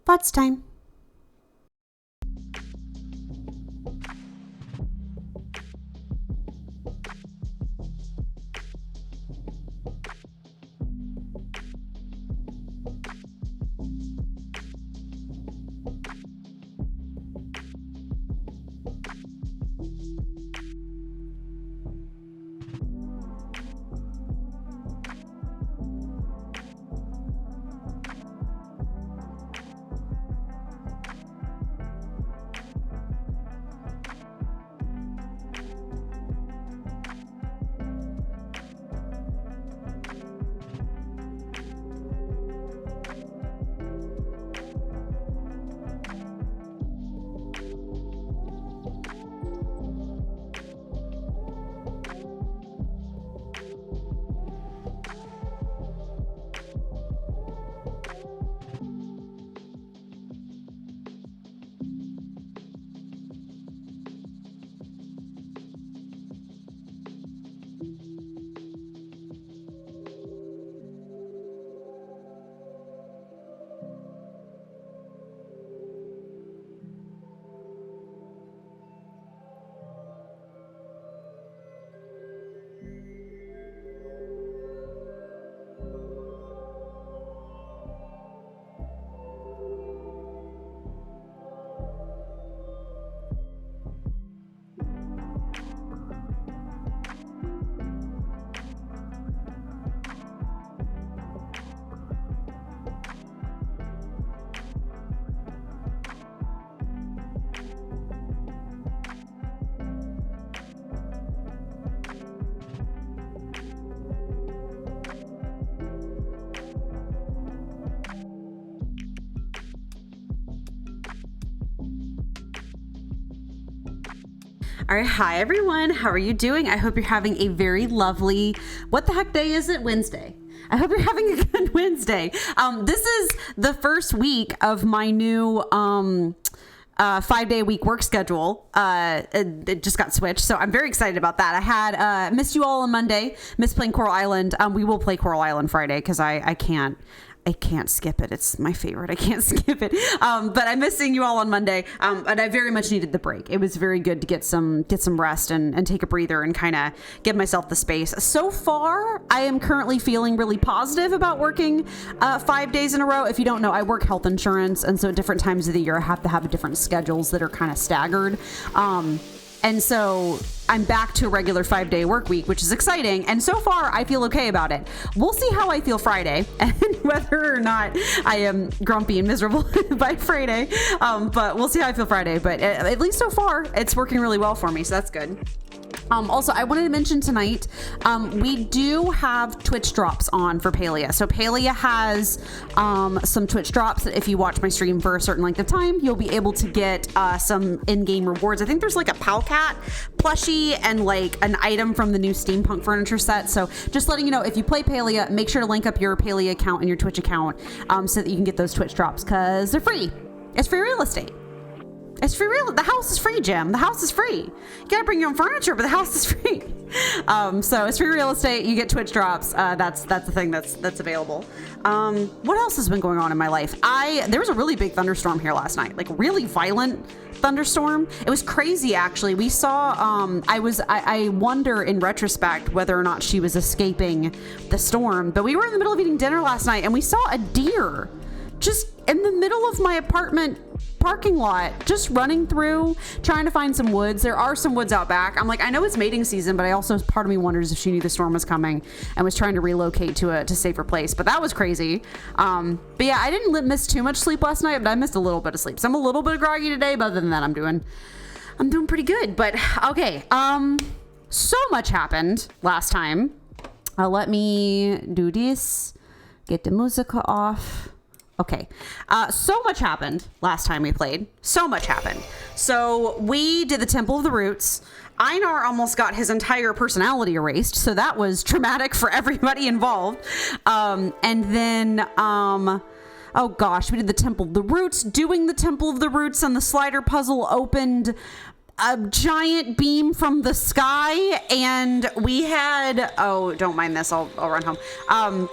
thoughts time. All right. Hi, everyone. How are you doing? I hope you're having a very lovely, what the heck day is it? Wednesday. I hope you're having a good Wednesday. This is the first week of my new 5-day-a-week work schedule. It just got switched, so I'm very excited about that. I had missed you all on Monday, missed playing Coral Island. We will play Coral Island Friday because I can't skip it. It's my favorite. I can't skip it. But I'm missing you all on Monday. And I very much needed the break. It was very good to get some rest and take a breather and kind of give myself the space. So far, I am currently feeling really positive about working 5 days in a row. If you don't know, I work health insurance. And so at different times of the year, I have to have different schedules that are kind of staggered. And so I'm back to a regular 5-day work week, which is exciting. And so far, I feel okay about it. We'll see how I feel Friday and whether or not I am grumpy and miserable by Friday. But we'll see how I feel Friday. But at least so far, it's working really well for me. So that's good. Also, I wanted to mention tonight, we do have Twitch drops on for Palea. So Palea has some Twitch drops that if you watch my stream for a certain length of time, you'll be able to get some in-game rewards. I think there's like a Powcat plushie and like an item from the new steampunk furniture set. So just letting you know, if you play Palea, make sure to link up your Palea account and your Twitch account so that you can get those Twitch drops because they're free. It's free real estate. It's free real. The house is free, Jim. The house is free. You gotta bring your own furniture, but the house is free. So it's free real estate. You get Twitch drops. That's the thing that's available. What else has been going on in my life? There was a really big thunderstorm here last night, like really violent thunderstorm. It was crazy, actually. We saw. I wonder in retrospect whether or not she was escaping the storm. But we were in the middle of eating dinner last night, and we saw a deer just in the middle of my apartment parking lot, just running through, trying to find some woods. There are some woods out back. I'm like, I know it's mating season, but I also, part of me wonders if she knew the storm was coming and was trying to relocate to a safer place. But that was crazy. But yeah, I didn't miss too much sleep last night, but I missed a little bit of sleep. So I'm a little bit groggy today, but other than that, I'm doing pretty good. But okay, so much happened last time. Let me do this. Get the musica off. Okay, so much happened last time we played. So much happened. So we did the Temple of the Roots. Einar almost got his entire personality erased, so that was traumatic for everybody involved. And then, oh gosh, we did the Temple of the Roots. Doing the Temple of the Roots and the slider puzzle opened a giant beam from the sky, and we had, oh, don't mind this, I'll run home.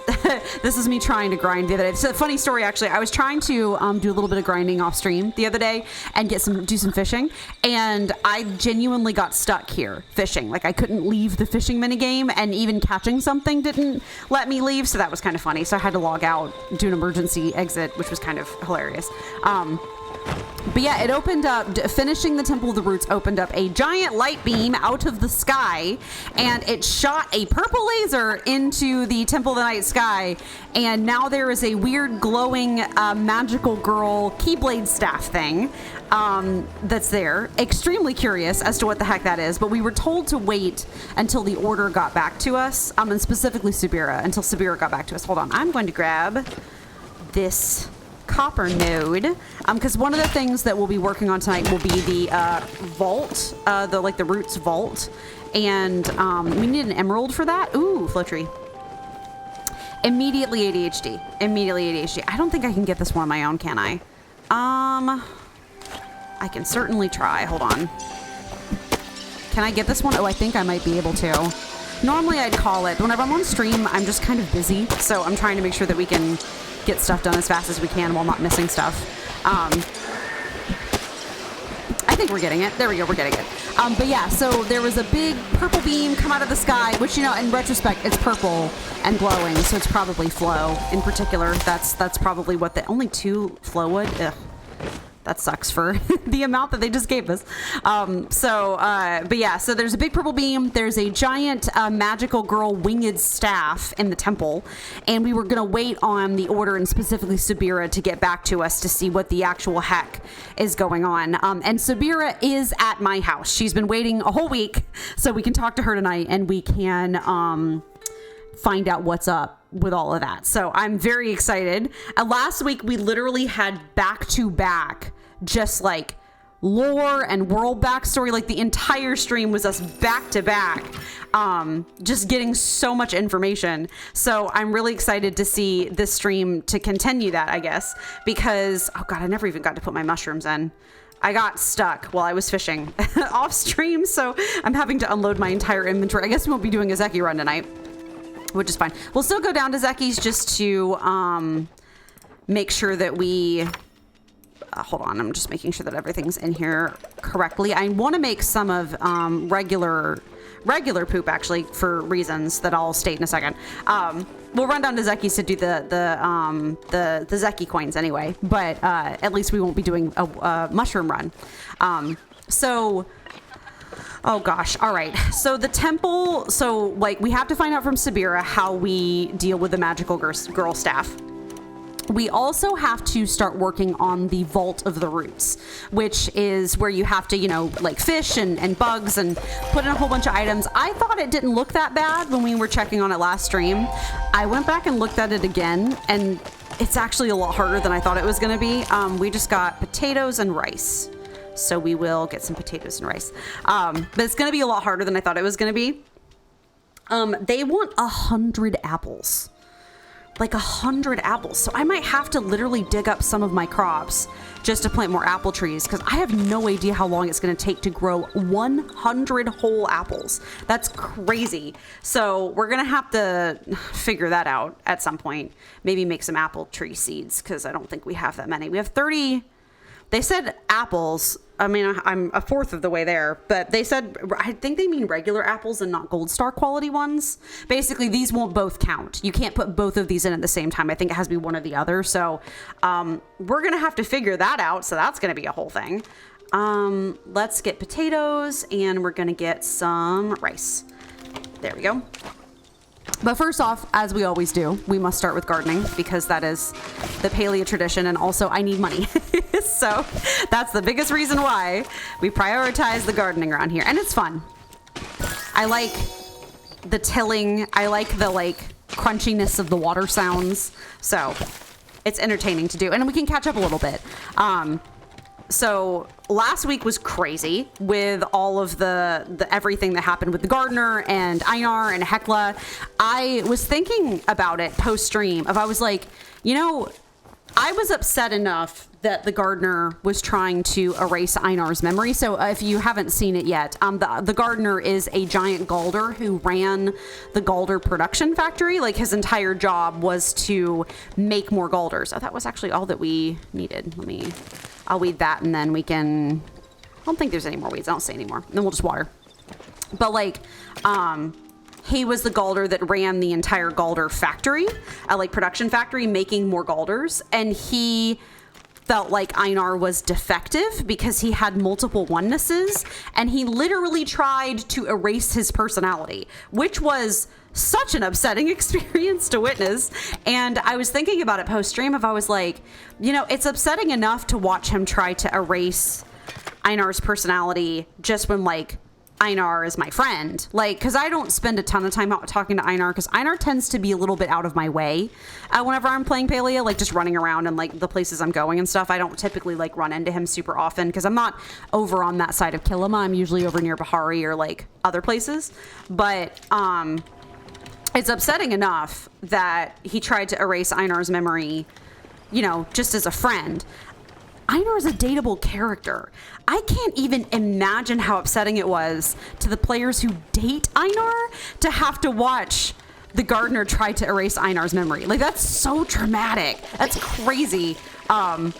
This is me trying to grind the other day. It's a funny story, actually. I was trying to do a little bit of grinding off stream the other day and do some fishing, and I genuinely got stuck here fishing. Like, I couldn't leave the fishing minigame, and even catching something didn't let me leave, so that was kind of funny. So I had to log out, do an emergency exit, which was kind of hilarious. But yeah, it opened up, finishing the Temple of the Roots opened up a giant light beam out of the sky, and it shot a purple laser into the Temple of the Night sky, and now there is a weird glowing magical girl keyblade staff thing that's there. Extremely curious as to what the heck that is, but we were told to wait until the order got back to us, and specifically Subira, until Subira got back to us. Hold on, I'm going to grab this copper node, because one of the things that we'll be working on tonight will be the vault, the Roots vault, and we need an emerald for that. Ooh, flow tree. Immediately ADHD. I don't think I can get this one on my own, can I? I can certainly try. Hold on. Can I get this one? Oh, I think I might be able to. Normally I'd call it, but whenever I'm on stream, I'm just kind of busy, so I'm trying to make sure that we can get stuff done as fast as we can while not missing stuff. I think we're getting it. There we go, we're getting it. But yeah, so there was a big purple beam come out of the sky, which, you know, in retrospect, it's purple and glowing, so it's probably flow in particular. That's probably what only 2 flow wood. Ugh. That sucks for the amount that they just gave us. But yeah, so there's a big purple beam. There's a giant magical girl winged staff in the temple. And we were going to wait on the order, and specifically Subira, to get back to us to see what the actual heck is going on. And Subira is at my house. She's been waiting a whole week, so we can talk to her tonight, and we can find out what's up with all of that. So I'm very excited. Last week we literally had back-to-back just like lore and world backstory. Like the entire stream was us back-to-back, just getting so much information. So I'm really excited to see this stream to continue that, I guess, because, oh god, I never even got to put my mushrooms in. I got stuck while I was fishing off stream, so I'm having to unload my entire inventory. I guess we won't be doing a Zeki run tonight, which is fine. We'll still go down to Zeki's just to make sure that we... hold on, I'm just making sure that everything's in here correctly. I want to make some of regular poop, actually, for reasons that I'll state in a second. We'll run down to Zeki's to do the Zeki coins anyway, but at least we won't be doing a mushroom run. Oh gosh, all right. So the temple, so like we have to find out from Subira how we deal with the magical girl staff. We also have to start working on the Vault of the Roots, which is where you have to, you know, like fish and bugs and put in a whole bunch of items. I thought it didn't look that bad when we were checking on it last stream. I went back and looked at it again, and it's actually a lot harder than I thought it was going to be. We just got potatoes and rice. So we will get some potatoes and rice. But it's going to be a lot harder than I thought it was going to be. They want 100 apples. Like 100 apples. So I might have to literally dig up some of my crops just to plant more apple trees, because I have no idea how long it's going to take to grow 100 whole apples. That's crazy. So we're going to have to figure that out at some point. Maybe make some apple tree seeds, because I don't think we have that many. We have 30... They said apples. I mean, I'm a fourth of the way there, but they said, I think they mean regular apples and not gold star quality ones. Basically, these won't both count. You can't put both of these in at the same time. I think it has to be one or the other. So we're going to have to figure that out. So that's going to be a whole thing. Let's get potatoes, and we're going to get some rice. There we go. But first off, as we always do, we must start with gardening, because that is the paleo tradition, and also I need money. So that's the biggest reason why we prioritize the gardening around here. And it's fun. I like the tilling. I like the crunchiness of the water sounds. So it's entertaining to do. And we can catch up a little bit. So last week was crazy with all of the everything that happened with the gardener and Einar and Hekla. I was thinking about it post stream. I was like, you know, I was upset enough that the gardener was trying to erase Einar's memory. So if you haven't seen it yet, the gardener is a giant Galder who ran the Galder production factory. Like, his entire job was to make more Galders. Oh, that was actually all that we needed. I'll weed that, and then we can... I don't think there's any more weeds. I don't see any more. Then we'll just water. But, like, he was the Galder that ran the entire Galder factory, like production factory, making more Galders. And he felt like Einar was defective because he had multiple onenesses, and he literally tried to erase his personality, which was such an upsetting experience to witness. And I was thinking about it post stream, if I was like, you know, it's upsetting enough to watch him try to erase Einar's personality just when, like, Einar is my friend, like, because I don't spend a ton of time out talking to Einar, because Einar tends to be a little bit out of my way whenever I'm playing Palia, like just running around and like the places I'm going and stuff. I don't typically like run into him super often because I'm not over on that side of Kilima. I'm usually over near Bahari or like other places. But it's upsetting enough that he tried to erase Einar's memory, you know, just as a friend. Einar is a dateable character. I can't even imagine how upsetting it was to the players who date Einar to have to watch the gardener try to erase Einar's memory. Like, that's so traumatic. That's crazy. And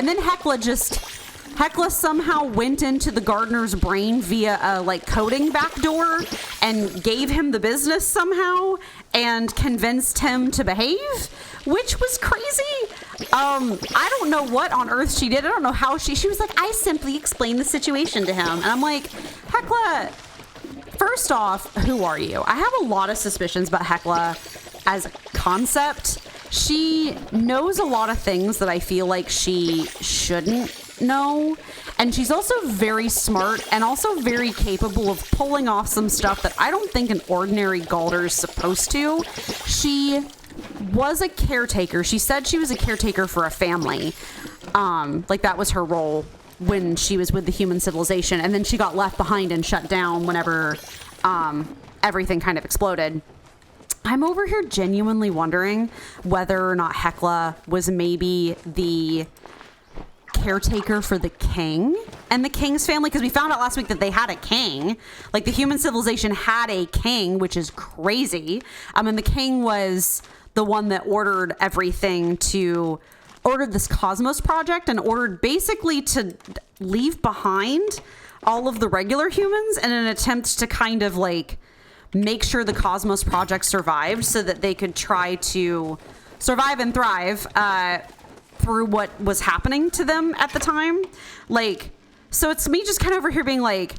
then Hekla somehow went into the gardener's brain via a like coding backdoor and gave him the business somehow and convinced him to behave, which was crazy. I don't know what on earth she did. I don't know how she was like, I simply explained the situation to him. And I'm like, Hekla, first off, who are you? I have a lot of suspicions about Hekla as a concept. She knows a lot of things that I feel like she shouldn't know. And she's also very smart and also very capable of pulling off some stuff that I don't think an ordinary Galder is supposed to. She was a caretaker. She said she was a caretaker for a family. Like that was her role when she was with the human civilization. And then she got left behind and shut down whenever everything kind of exploded. I'm over here genuinely wondering whether or not Hekla was maybe the caretaker for the king and the king's family, because we found out last week that they had a king. Like, the human civilization had a king, which is crazy. And the king was the one that ordered this Cosmos project and ordered basically to leave behind all of the regular humans in an attempt to kind of like make sure the Cosmos project survived so that they could try to survive and thrive through what was happening to them at the time. Like, so it's me just kind of over here being like,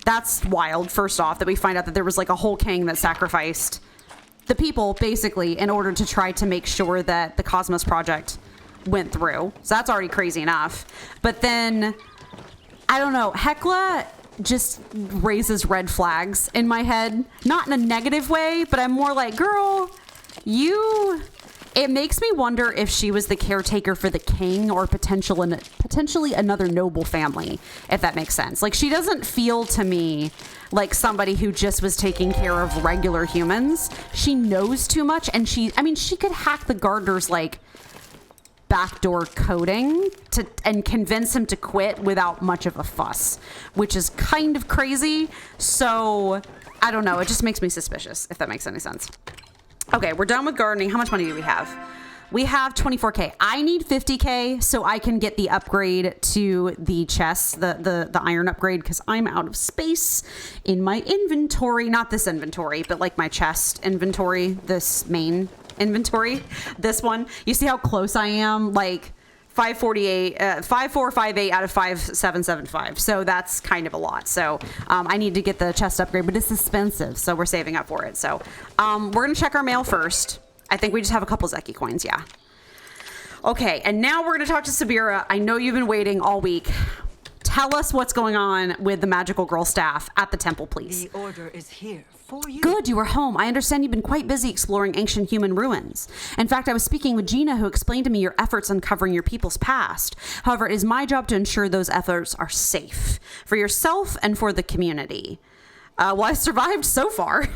that's wild, first off, that we find out that there was like a whole king that sacrificed the people basically in order to try to make sure that the Cosmos project went through. So that's already crazy enough. But then, I don't know, Hekla just raises red flags in my head. Not in a negative way, but I'm more like, girl, it makes me wonder if she was the caretaker for the king or potentially another noble family, if that makes sense. Like, she doesn't feel to me like somebody who just was taking care of regular humans. She knows too much, and she could hack the gardener's like backdoor coding and convince him to quit without much of a fuss, which is kind of crazy. So I don't know. It just makes me suspicious, if that makes any sense. Okay, we're done with gardening. How much money do we have? We have 24K. I need 50K so I can get the upgrade to the chest, the iron upgrade, because I'm out of space in my inventory. Not this inventory, but like my chest inventory, this main inventory, this one. You see how close I am? Like 5458 out of 5775. So that's kind of a lot. So I need to get the chest upgrade, but it's expensive. So we're saving up for it. So we're going to check our mail first. I think we just have a couple Zeki coins. Yeah. Okay. And now we're going to talk to Subira. I know you've been waiting all week. Tell us what's going on with the magical girl staff at the temple, please. The order is here for you. Good, you are home. I understand you've been quite busy exploring ancient human ruins. In fact, I was speaking with Jina, who explained to me your efforts uncovering your people's past. However, it is my job to ensure those efforts are safe for yourself and for the community. Well, I survived so far.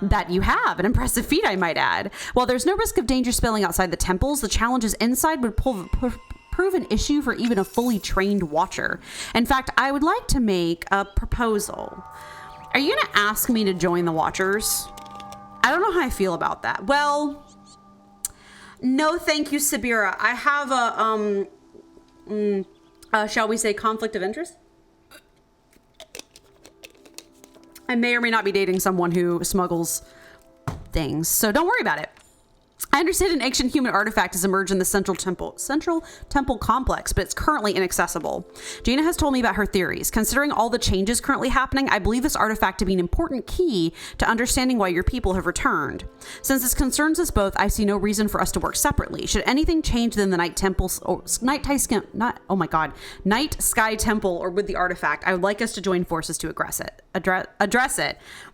That you have. An impressive feat, I might add. While there's no risk of danger spilling outside the temples, the challenges inside would prove an issue for even a fully trained watcher. In fact, I would like to make a proposal. Are you going to ask me to join the Watchers? I don't know how I feel about that. Well, no, thank you, Subira. I have a, shall we say, conflict of interest? I may or may not be dating someone who smuggles things, so don't worry about it. I understand an ancient human artifact has emerged in the central temple complex, but it's currently inaccessible. Jina has told me about her theories. Considering all the changes currently happening, I believe this artifact to be an important key to understanding why your people have returned. Since this concerns us both, I see no reason for us to work separately. Should anything change within the night sky temple or with the artifact, I would like us to join forces to address it.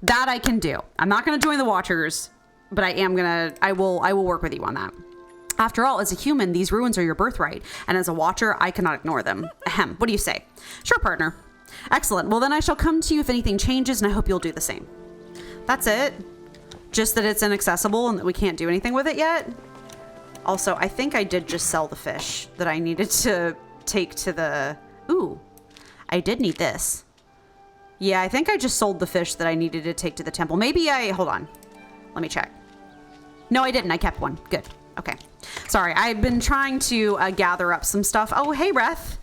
That I can do. I'm not going to join the Watchers, but I will work with you on that. After all, as a human, these ruins are your birthright, and as a Watcher, I cannot ignore them. Ahem. What do you say? Sure, partner. Excellent. Well, then I shall come to you if anything changes, and I hope you'll do the same. That's it. Just that it's inaccessible and that we can't do anything with it yet. Also, I think I did just sell the fish that I needed to take to the... Ooh, I did need this. Yeah, I think I just sold the fish that I needed to take to the temple. Maybe hold on. Let me check. No, I didn't. I kept one. Good. Okay. Sorry. I've been trying to gather up some stuff. Oh, hey, Reth.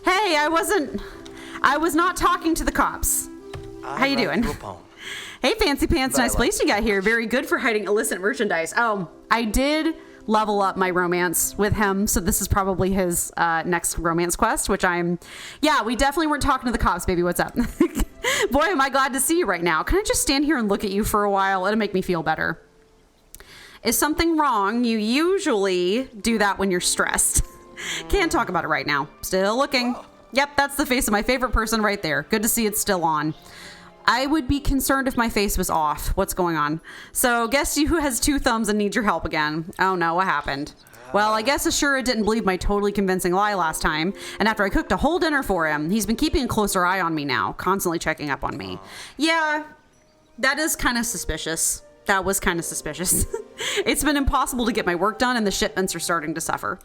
Hey, I was not talking to the cops. How you doing? Hey, Fancy Pants. Nice place you got here. Very good for hiding illicit merchandise. Oh, I did level up my romance with him. So this is probably his next romance quest, which yeah, we definitely weren't talking to the cops, baby. What's up? Boy, am I glad to see you right now. Can I just stand here and look at you for a while? It'll make me feel better. Is something wrong? You usually do that when you're stressed. Can't talk about it right now. Still looking. Yep, that's the face of my favorite person right there. Good to see it's still on. I would be concerned if my face was off. What's going on? So guess who has 2 thumbs and needs your help again? Oh no, what happened? Well, I guess Ashura didn't believe my totally convincing lie last time, and after I cooked a whole dinner for him, he's been keeping a closer eye on me now, constantly checking up on me. Yeah, that is kind of suspicious. That was kind of suspicious. It's been impossible to get my work done, and the shipments are starting to suffer.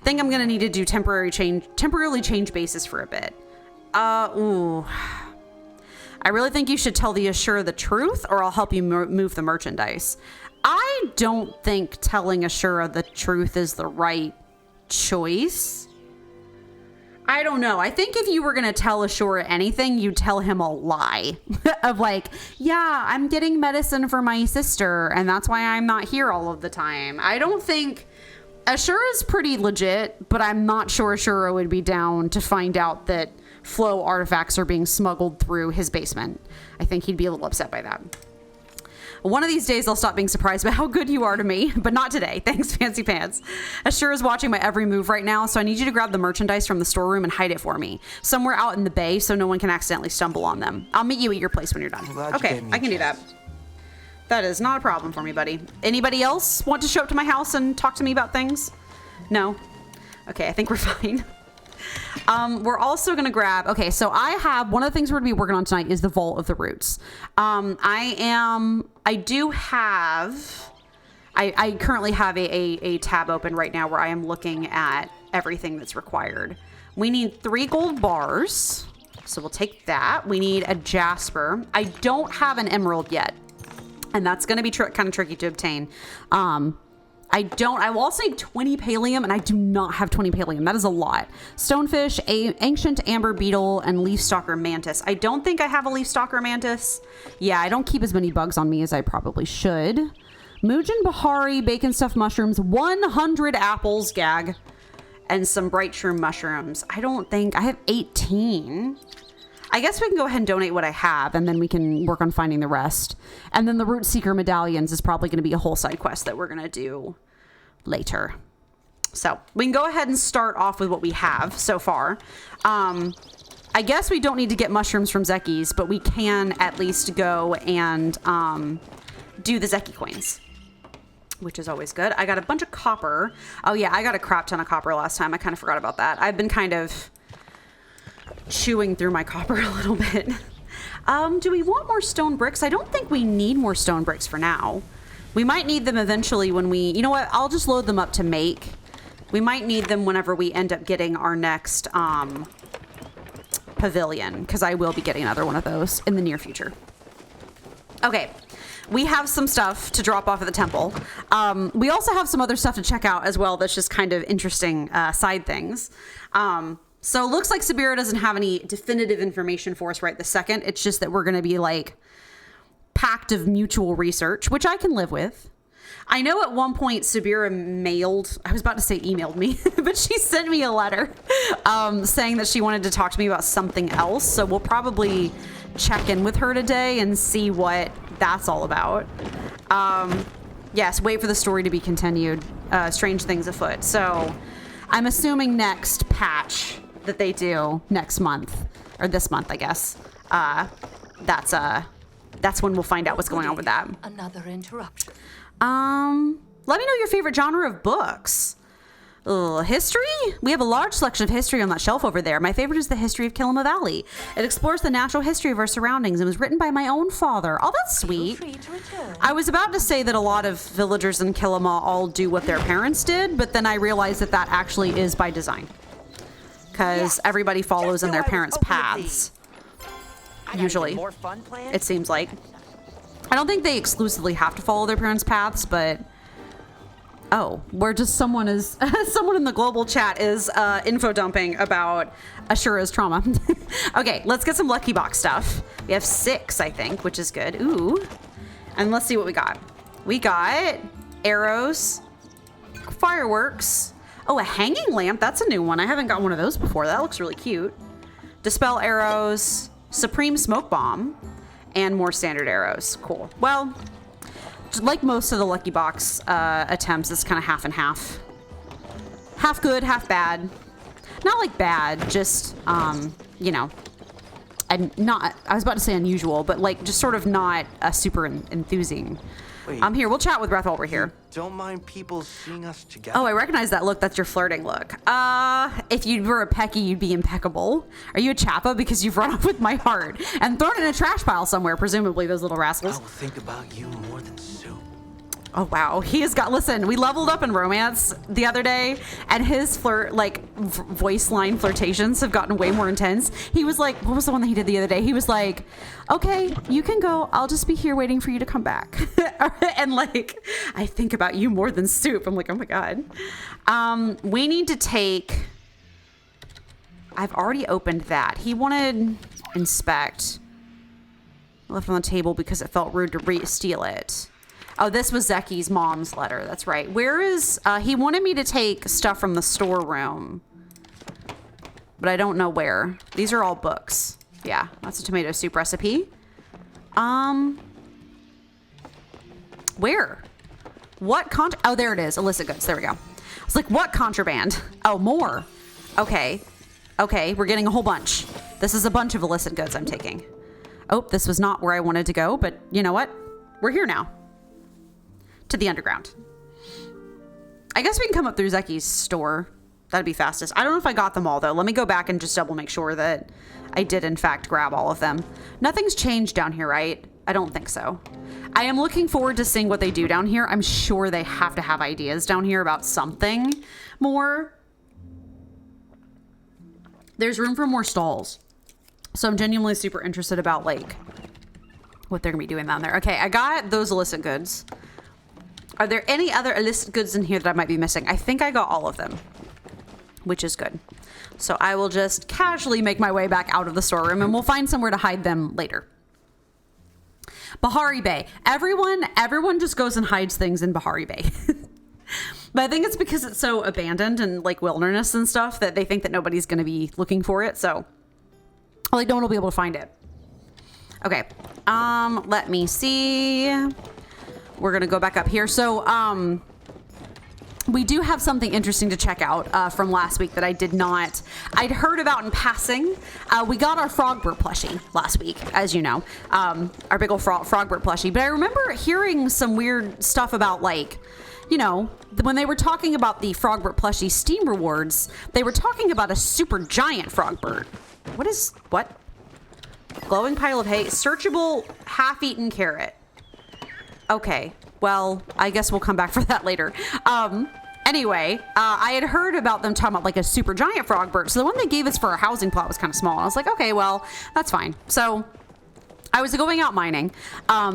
Think I'm gonna need to do temporarily change bases for a bit. Ooh. I really think you should tell the Ashura the truth, or I'll help you move the merchandise. I don't think telling Ashura the truth is the right choice. I don't know. I think if you were going to tell Ashura anything, you'd tell him a lie of like, yeah, I'm getting medicine for my sister, and that's why I'm not here all of the time. I don't think... Ashura's pretty legit, but I'm not sure Ashura would be down to find out that flow artifacts are being smuggled through his basement. I think he'd be a little upset by that. One of these days I'll stop being surprised by how good you are to me, but not today. Thanks, Fancy Pants. Ashura is watching my every move right now, so I need you to grab the merchandise from the storeroom and hide it for me. Somewhere out in the bay so no one can accidentally stumble on them. I'll meet you at your place when you're done. Okay, I can do that. That is not a problem for me, buddy. Anybody else want to show up to my house and talk to me about things? No? Okay, I think we're fine. We're also going to grab... Okay, so I have... One of the things we're going to be working on tonight is the Vault of the Roots. I do have... I currently have a tab open right now where I am looking at everything that's required. We need 3 gold bars. So we'll take that. We need a jasper. I don't have an emerald yet. And that's going to be kind of tricky to obtain. I will also need 20 pallium, and I do not have 20 pallium. That is a lot. Stonefish, ancient amber beetle, and leaf stalker mantis. I don't think I have a leaf stalker mantis. Yeah, I don't keep as many bugs on me as I probably should. Mujin Bahari, bacon stuffed mushrooms, 100 apples, gag, and some bright shroom mushrooms. I have 18. I guess we can go ahead and donate what I have, and then we can work on finding the rest. And then the Root Seeker medallions is probably going to be a whole side quest that we're going to do later. So we can go ahead and start off with what we have so far. I guess we don't need to get mushrooms from Zeki's, but we can at least go and do the Zeki coins, which is always good. I got a bunch of copper. Oh yeah, I got a crap ton of copper last time. I kind of forgot about that. I've been kind of chewing through my copper a little bit. Do we want more stone bricks? I don't think we need more stone bricks for now. We might need them eventually when we, you know what? I'll just load them up to make. We might need them whenever we end up getting our next pavilion, because I will be getting another one of those in the near future. Okay, we have some stuff to drop off at the temple. We also have some other stuff to check out as well that's just kind of interesting side things. So it looks like Subira doesn't have any definitive information for us right this second. It's just that we're going to be like pact of mutual research, which I can live with. I know at one point Subira I was about to say emailed me, but she sent me a letter saying that she wanted to talk to me about something else. So we'll probably check in with her today and see what that's all about. Yes, wait for the story to be continued. Strange things afoot. So I'm assuming next patch that they do next month, or this month, I guess. That's when we'll find out what's going on with that. Another interruption. Let me know your favorite genre of books. History? We have a large selection of history on that shelf over there. My favorite is The History of Kilima Valley. It explores the natural history of our surroundings and was written by my own father. Oh, that's sweet. Feel free to return. I was about to say that a lot of villagers in Kilima all do what their parents did, but then I realized that that actually is by design. Because everybody follows in their parents' paths. Usually. More fun plans? It seems like. I don't think they exclusively have to follow their parents' paths, but we're just someone in the global chat is info dumping about Ashura's trauma. Okay, let's get some lucky box stuff. We have 6, I think, which is good. Ooh. And let's see what we got. We got arrows, fireworks. Oh, a hanging lamp. That's a new one. I haven't got one of those before. That looks really cute. Dispel arrows, supreme smoke bomb, and more standard arrows. Cool. Well, like most of the lucky box attempts, it's kind of half and half. Half good, half bad. Not like bad, just, you know, I was about to say unusual, but like just sort of not a super enthusing. Wait. I'm here. We'll chat with Reth while we're here. Don't mind people seeing us together. Oh, I recognize that look. That's your flirting look. If you were a Pecky, you'd be impeccable. Are you a Chappa? Because you've run off with my heart and thrown it in a trash pile somewhere, presumably, those little rascals. I will think about you more than soup. Oh, wow. He has got, listen, we leveled up in romance the other day, and his voice line flirtations have gotten way more intense. He was like, what was the one that he did the other day? He was like, okay, you can go. I'll just be here waiting for you to come back. And like, I think about you more than soup. I'm like, oh my God. We need to take, I've already opened that. He wanted inspect. Left on the table because it felt rude to steal it. Oh, this was Zeki's mom's letter. That's right. Where is... he wanted me to take stuff from the storeroom. But I don't know where. These are all books. Yeah, that's a tomato soup recipe. Where? What oh, there it is. Illicit goods. There we go. I was like, what contraband? Oh, more. Okay. Okay, we're getting a whole bunch. This is a bunch of illicit goods I'm taking. Oh, this was not where I wanted to go, but you know what? We're here now. To the underground. I guess we can come up through Zeki's store. That'd be fastest. I don't know if I got them all, though. Let me go back and just double make sure that I did, in fact, grab all of them. Nothing's changed down here, right? I don't think so. I am looking forward to seeing what they do down here. I'm sure they have to have ideas down here about something more. There's room for more stalls. So I'm genuinely super interested about, like, what they're going to be doing down there. Okay, I got those illicit goods. Are there any other illicit goods in here that I might be missing? I think I got all of them, which is good. So I will just casually make my way back out of the storeroom and we'll find somewhere to hide them later. Bahari Bay. Everyone just goes and hides things in Bahari Bay. But I think it's because it's so abandoned and like wilderness and stuff that they think that nobody's going to be looking for it. So like no one will be able to find it. Okay. Let me see. We're going to go back up here. So, we do have something interesting to check out from last week that I'd heard about in passing. We got our Frogbert plushie last week, as you know, our big old Frogbert plushie. But I remember hearing some weird stuff about, like, you know, when they were talking about the Frogbert plushie Steam rewards, they were talking about a super giant Frogbert. What? Glowing pile of hay. Searchable half-eaten carrot. Okay. Well, I guess we'll come back for that later. Anyway, I had heard about them talking about like a super giant Frogbert. So the one they gave us for our housing plot was kind of small. And I was like, okay, well, that's fine. So I was going out mining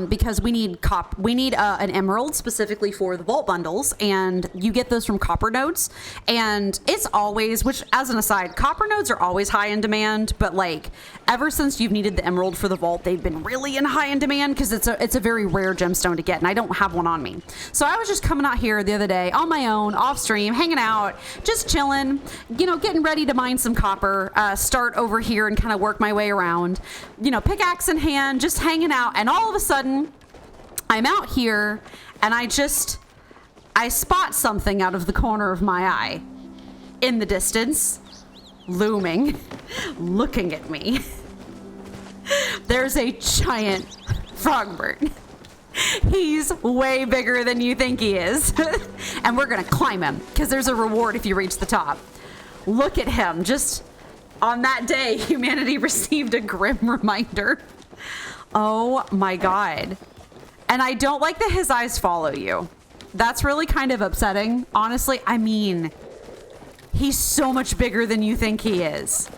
because we need an emerald specifically for the vault bundles, and you get those from copper nodes. And it's always, which as an aside, copper nodes are always high in demand, but like ever since you've needed the emerald for the vault, they've been really high in demand because it's a very rare gemstone to get, and I don't have one on me. So I was just coming out here the other day on my own, off stream, hanging out, just chilling, getting ready to mine some copper, start over here and kind of work my way around, pickaxe in hand, just hanging out, and all of a sudden I'm out here and I spot something out of the corner of my eye in the distance, looming, looking at me. There's a giant Frogbert. He's way bigger than you think he is. And we're gonna climb him because there's a reward if you reach the top. Look at him. Just on that day, humanity received a grim reminder. Oh my God. And I don't like that his eyes follow you. That's really kind of upsetting. Honestly, I mean, he's so much bigger than you think he is.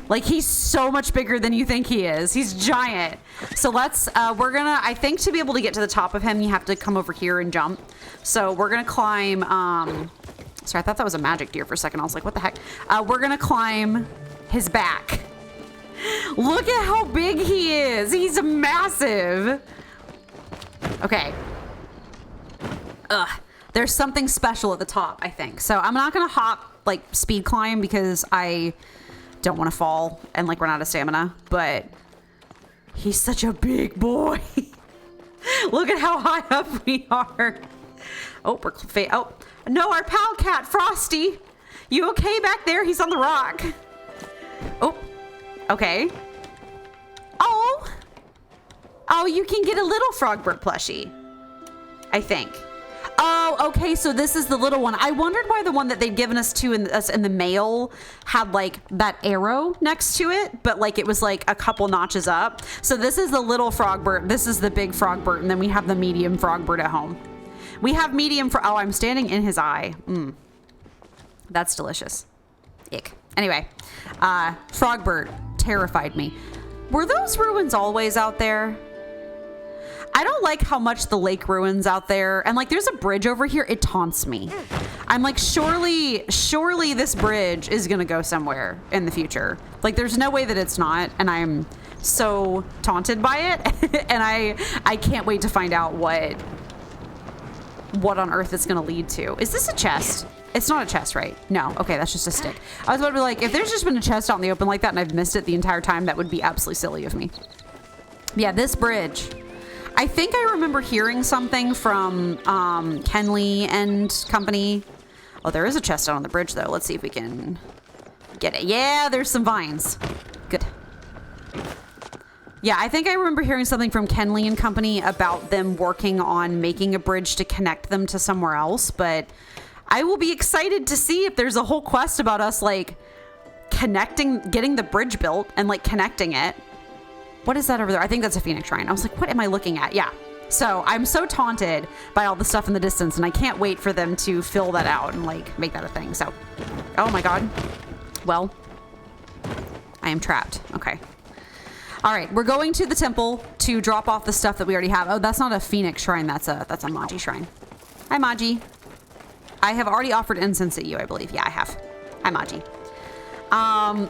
Like, he's so much bigger than you think he is. He's giant. So let's, I think to be able to get to the top of him, you have to come over here and jump. So we're gonna climb, sorry, I thought that was a magic deer for a second. I was like, what the heck? We're gonna climb his back. Look at how big he is. He's massive. Okay. Ugh. There's something special at the top, I think. So I'm not going to hop, like, speed climb because I don't want to fall and, like, run out of stamina. But he's such a big boy. Look at how high up we are. Oh, no, our pal cat, Frosty. You okay back there? He's on the rock. Oh. Okay. Oh, you can get a little Frogbert plushie, I think. Oh, okay, so this is the little one. I wondered why the one that they'd given us in the mail had like that arrow next to it, but like it was like a couple notches up. So this is the little Frogbert. This is the big Frogbert, and then we have the medium Frogbert at home. We have medium for, oh, I'm standing in his eye. That's delicious. Ick. Anyway, Frogbert terrified me. Were those ruins always out there? I don't like how much the lake ruins out there. And like, there's a bridge over here. It taunts me. I'm like, surely this bridge is going to go somewhere in the future. Like, there's no way that it's not. And I'm so taunted by it. And I can't wait to find out what on earth it's going to lead to. Is this a chest? It's not a chest, right? No. Okay, that's just a stick. I was about to be like, if there's just been a chest out in the open like that and I've missed it the entire time, that would be absolutely silly of me. Yeah, this bridge. I think I remember hearing something from Kenley and company. Oh, there is a chest out on the bridge, though. Let's see if we can get it. Yeah, there's some vines. Good. Yeah, I think I remember hearing something from Kenley and company about them working on making a bridge to connect them to somewhere else, but I will be excited to see if there's a whole quest about us, like, getting the bridge built and, like, connecting it. What is that over there? I think that's a Phoenix Shrine. I was like, what am I looking at? Yeah. So I'm so taunted by all the stuff in the distance, and I can't wait for them to fill that out and, like, make that a thing. So, oh my God. Well, I am trapped. Okay. All right. We're going to the temple to drop off the stuff that we already have. Oh, that's not a Phoenix Shrine. That's a Magi Shrine. Hi, Magi. I have already offered incense at you, I believe. Yeah, I have. Hi, Magi.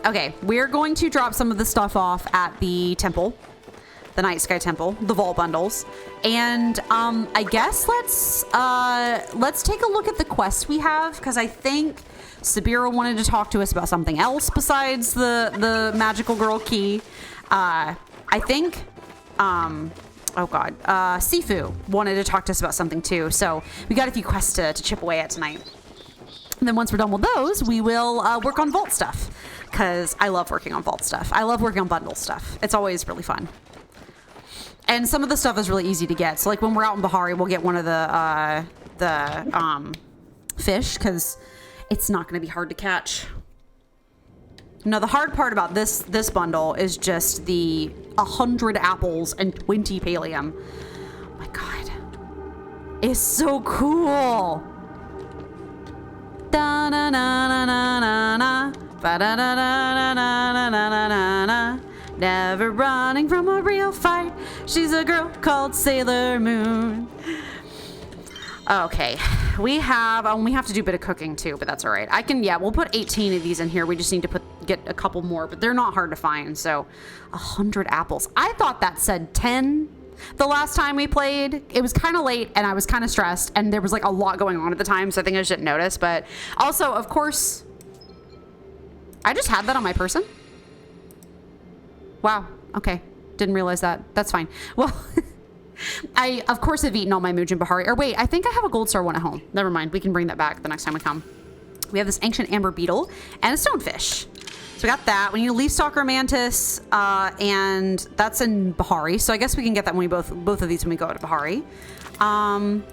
Okay, we're going to drop some of the stuff off at the temple, the Night Sky Temple, the vault bundles, and I guess let's take a look at the quests we have, because I think Subira wanted to talk to us about something else besides the magical girl key. I think oh God, Sifu wanted to talk to us about something too, so we got a few quests to chip away at tonight. And then once we're done with those, we will work on vault stuff, because I love working on vault stuff. I love working on bundle stuff. It's always really fun. And some of the stuff is really easy to get. So like when we're out in Bahari, we'll get one of the fish, because it's not going to be hard to catch. No, the hard part about this bundle is just the 100 apples and 20 pallium. Oh my god. It's so cool. Da na na na na na na. Ba da da da da da da da da. Never running from a real fight. She's a girl called Sailor Moon. Okay, we have to do a bit of cooking too, but that's all right. We'll put 18 of these in here. We just need to get a couple more, but they're not hard to find. So 100 apples. I thought that said 10 the last time we played. It was kind of late and I was kind of stressed and there was like a lot going on at the time. So I think I just didn't notice, but also of course, I just had that on my person. Wow. Okay. Didn't realize that. That's fine. Well, I, of course, have eaten all my Mujin Bahari. Or wait, I think I have a gold star one at home. Never mind. We can bring that back the next time we come. We have this ancient amber beetle and a stonefish. So we got that. We need a leaf stalker mantis, and that's in Bahari. So I guess we can get that when we both of these when we go to Bahari.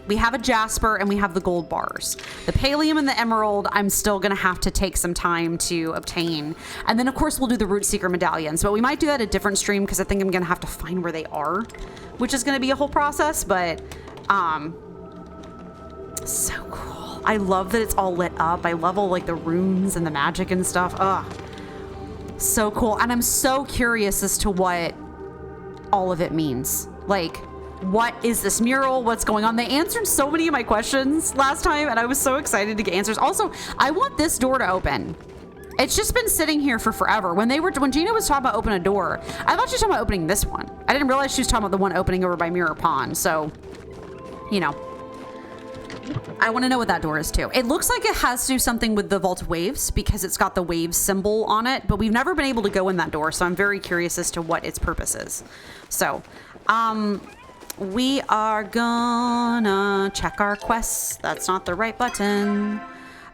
We have a jasper and we have the gold bars. The pallium and the emerald, I'm still going to have to take some time to obtain. And then of course we'll do the root seeker medallions, but we might do that a different stream because I think I'm going to have to find where they are, which is going to be a whole process, but, so cool. I love that it's all lit up. I love all like the runes and the magic and stuff. Ugh. So cool. And I'm so curious as to what all of it means. Like, what is this mural? What's going on? They answered so many of my questions last time and I was so excited to get answers. Also, I want this door to open. It's just been sitting here for forever. When Gina was talking about opening a door, I thought she was talking about opening this one. I didn't realize she was talking about the one opening over by Mirror Pond. So, you know, I want to know what that door is too. It looks like it has to do something with the Vault of Waves because it's got the waves symbol on it, but we've never been able to go in that door. So I'm very curious as to what its purpose is. So, we are gonna check our quests. That's not the right button.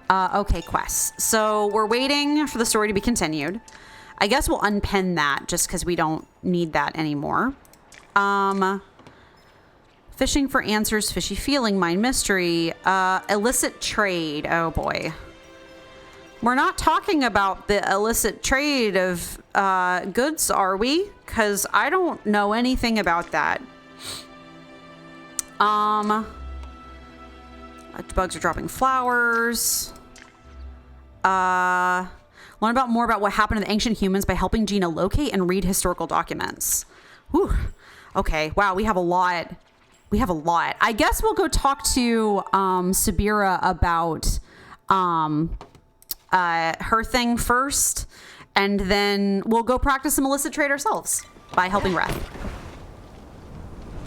Okay, quests. So we're waiting for the story to be continued. I guess we'll unpin that just because we don't need that anymore. Fishing for answers, fishy feeling, mind mystery, illicit trade. Oh boy. We're not talking about the illicit trade of goods, are we? Because I don't know anything about that. Bugs are dropping flowers. Learn more about what happened to the ancient humans by helping Gina locate and read historical documents. Whew. Okay. Wow. We have a lot. I guess we'll go talk to Subira about her thing first, and then we'll go practice some illicit trade ourselves by helping Reth.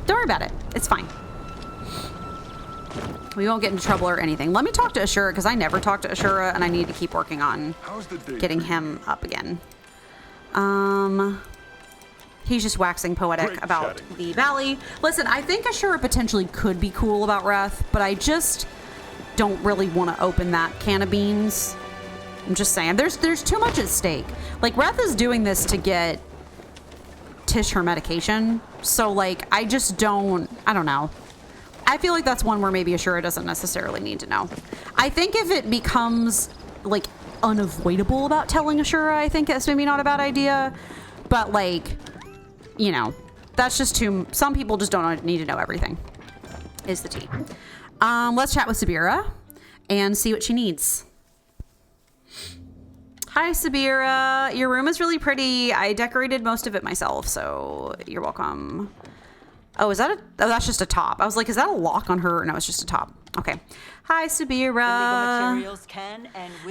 Don't worry about it. It's fine. We won't get into trouble or anything. Let me talk to Ashura because I never talked to Ashura and I need to keep working on getting him up again. He's just waxing poetic about the valley. Listen, I think Ashura potentially could be cool about Reth, but I just don't really want to open that can of beans. I'm just saying, there's too much at stake. Like, Reth is doing this to get Tish her medication. So, like, I don't know. I feel like that's one where maybe Ashura doesn't necessarily need to know. I think if it becomes, like, unavoidable about telling Ashura, I think it's maybe not a bad idea. But, like, you know, that's just some people just don't need to know everything, is the tea. Let's chat with Subira and see what she needs. Hi, Subira. Your room is really pretty. I decorated most of it myself, so you're welcome. Oh, that's just a top. I was like, is that a lock on her? No, it's just a top. Okay. Hi, Subira.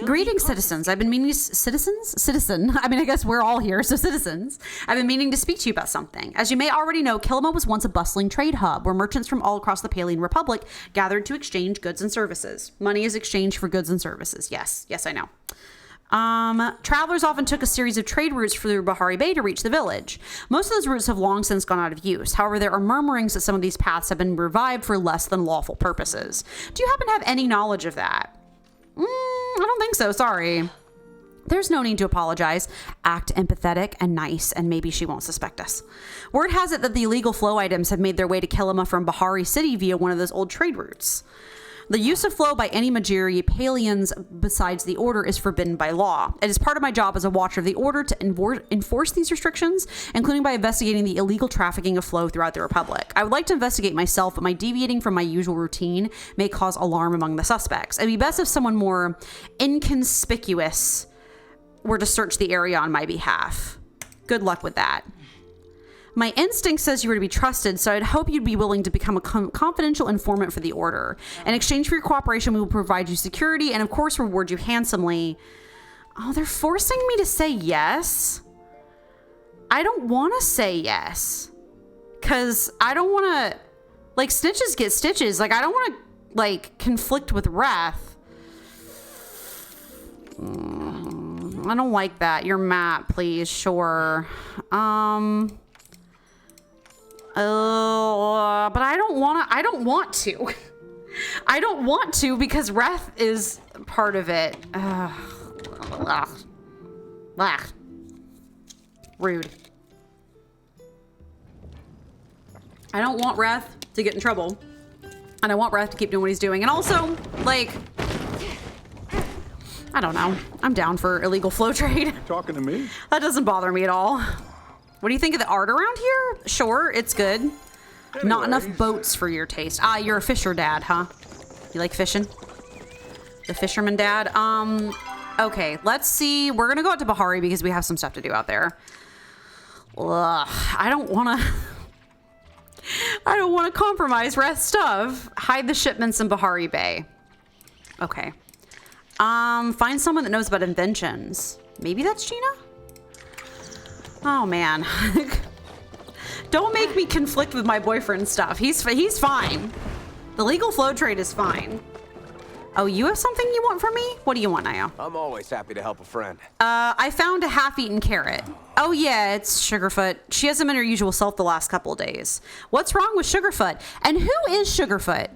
Greetings, citizens. I've been meaning citizen. I mean, I guess we're all here, so citizens. I've been meaning to speak to you about something. As you may already know, Kilima was once a bustling trade hub where merchants from all across the Palean Republic gathered to exchange goods and services. Money is exchanged for goods and services. Yes, I know. Travelers often took a series of trade routes through Bahari Bay to reach the village. Most of those routes have long since gone out of use. However, there are murmurings that some of these paths have been revived for less than lawful purposes. Do you happen to have any knowledge of that? I don't think so, sorry. There's no need to apologize. Act empathetic and nice, and maybe she won't suspect us. Word has it that the illegal flow items have made their way to Kilima from Bahari City via one of those old trade routes. The use of flow by any Majiri Palians besides the Order is forbidden by law. It is part of my job as a watcher of the Order to enforce these restrictions, including by investigating the illegal trafficking of flow throughout the Republic. I would like to investigate myself, but my deviating from my usual routine may cause alarm among the suspects. It'd be best if someone more inconspicuous were to search the area on my behalf. Good luck with that. My instinct says you were to be trusted, so I'd hope you'd be willing to become a confidential informant for the Order. In exchange for your cooperation, we will provide you security and, of course, reward you handsomely. Oh, they're forcing me to say yes? I don't want to say yes. Because I don't want to... Like, snitches get stitches. Like, I don't want to, like, conflict with Reth. I don't like that. Your map, please. Sure. But I don't want to. I don't want to. I don't want to because Reth is part of it. Rude. I don't want Reth to get in trouble. And I want Reth to keep doing what he's doing. And also, like, I don't know. I'm down for illegal flow trade. Talking to me? That doesn't bother me at all. What do you think of the art around here? Sure, it's good. Anyways. Not enough boats for your taste. Ah, you're a fisher dad, huh? You like fishing? The fisherman dad? Okay, let's see. We're gonna go out to Bahari because we have some stuff to do out there. Ugh, I don't wanna compromise Reth's stuff. Hide the shipments in Bahari Bay. Okay. Find someone that knows about inventions. Maybe that's Gina? Oh man. Don't make me conflict with my boyfriend's stuff. He's fine. The legal flow trade is fine. Oh, you have something you want from me? What do you want, Naya? I'm always happy to help a friend. I found a half-eaten carrot. Oh yeah, it's Sugarfoot. She hasn't been her usual self the last couple of days. What's wrong with Sugarfoot? And who is Sugarfoot?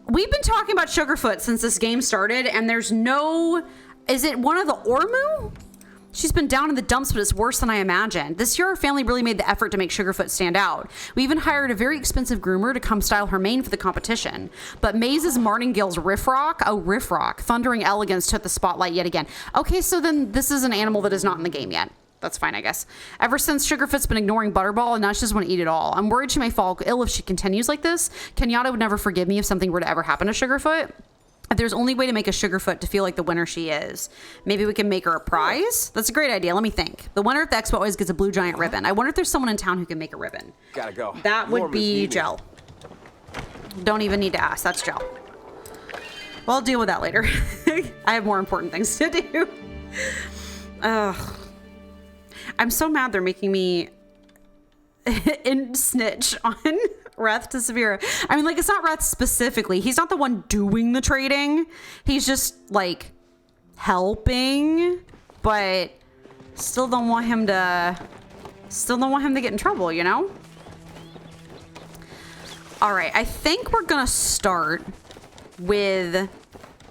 We've been talking about Sugarfoot since this game started, and there's no... Is it one of the Ormu? She's been down in the dumps, but it's worse than I imagined. This year, our family really made the effort to make Sugarfoot stand out. We even hired a very expensive groomer to come style her mane for the competition. But Maze's Martingale's Riffrock, thundering elegance took the spotlight yet again. Okay, so then this is an animal that is not in the game yet. That's fine, I guess. Ever since Sugarfoot's been ignoring Butterball, and now she doesn't want to eat it all. I'm worried she may fall ill if she continues like this. Kenyatta would never forgive me if something were to ever happen to Sugarfoot. If there's only way to make a Sugarfoot to feel like the winner she is, maybe we can make her a prize? That's a great idea. Let me think. The winner at the expo always gets a blue giant ribbon. I wonder if there's someone in town who can make a ribbon. Gotta go. That would Norma's be needed. Gel. Don't even need to ask. That's Gel. Well, I'll deal with that later. I have more important things to do. Ugh. I'm so mad they're making me snitch on Reth to Subira. I mean, like, it's not Reth specifically. He's not the one doing the trading. He's just, like, helping, but still don't want him to get in trouble, you know? All right, I think we're gonna start with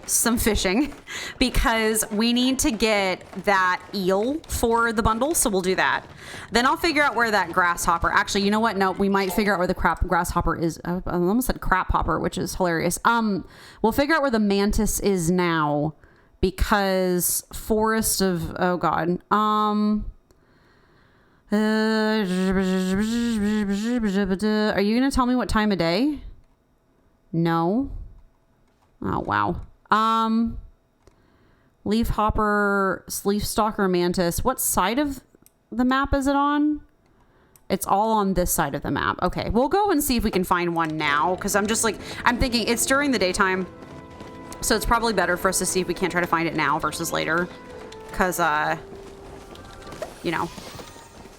some fishing because we need to get that eel for the bundle, so we'll do that. Then I'll figure out where that grasshopper, actually, you know what, no, we might figure out where the grasshopper is. I almost said crap hopper, which is hilarious. We'll figure out where the mantis is now because forest of, oh god, are you gonna tell me what time of day? No. Oh wow. Leaf hopper, leaf stalker, mantis. What side of the map is it on? It's all on this side of the map. Okay, we'll go and see if we can find one now because I'm just like, I'm thinking it's during the daytime, so it's probably better for us to see if we can't try to find it now versus later because, you know,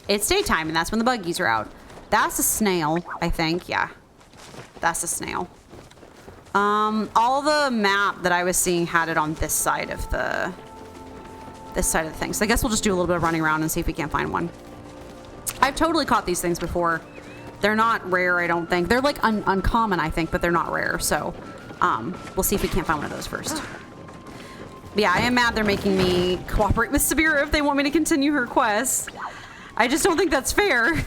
it's daytime and that's when the buggies are out. That's a snail, I think. Yeah, that's a snail. All the map that I was seeing had it on this side of the thing. So I guess we'll just do a little bit of running around and see if we can't find one. I've totally caught these things before. They're not rare, I don't think. They're like uncommon, I think, but they're not rare. So, we'll see if we can't find one of those first. But yeah, I am mad they're making me cooperate with Subira if they want me to continue her quest. I just don't think that's fair.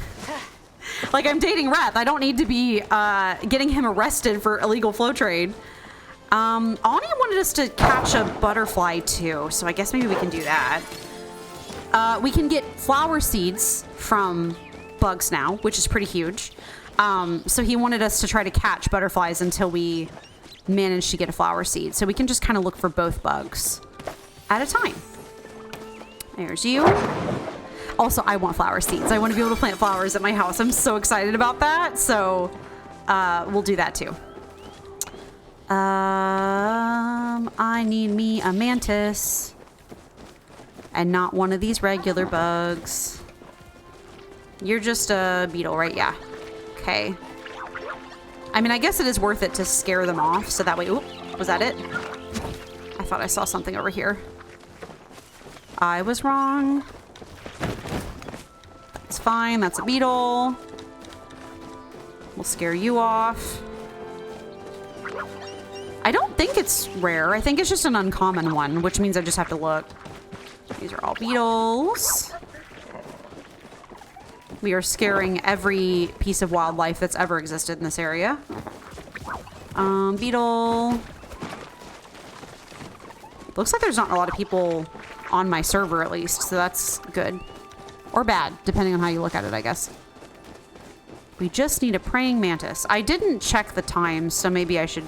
Like, I'm dating Reth. I don't need to be getting him arrested for illegal flow trade. Ani wanted us to catch a butterfly too, so I guess maybe we can do that. We can get flower seeds from bugs now, which is pretty huge. So he wanted us to try to catch butterflies until we manage to get a flower seed. So we can just kind of look for both bugs at a time. There's you. Also, I want flower seeds. I want to be able to plant flowers at my house. I'm so excited about that. So we'll do that too. I need me a mantis and not one of these regular bugs. You're just a beetle, right? Yeah. Okay. I mean, I guess it is worth it to scare them off so that way... Oop, was that it? I thought I saw something over here. I was wrong. That's fine. That's a beetle. We'll scare you off. I don't think it's rare. I think it's just an uncommon one, which means I just have to look. These are all beetles. We are scaring every piece of wildlife that's ever existed in this area. Beetle. Looks like there's not a lot of people on my server, at least, so that's good. Or bad, depending on how you look at it, I guess. We just need a praying mantis. I didn't check the times, so maybe I should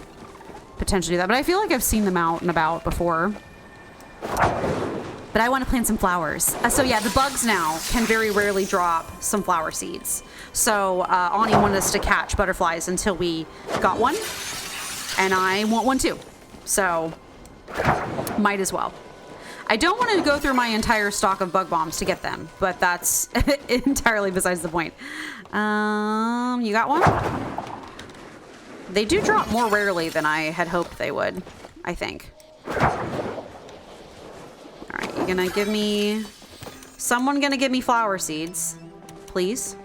potentially do that, but I feel like I've seen them out and about before. But I want to plant some flowers. So yeah, the bugs now can very rarely drop some flower seeds. So Ani wanted us to catch butterflies until we got one. And I want one too. So might as well. I don't want to go through my entire stock of bug bombs to get them, but that's entirely besides the point. You got one? They do drop more rarely than I had hoped they would, I think. Alright, you're gonna give me... Someone gonna give me flower seeds. Please.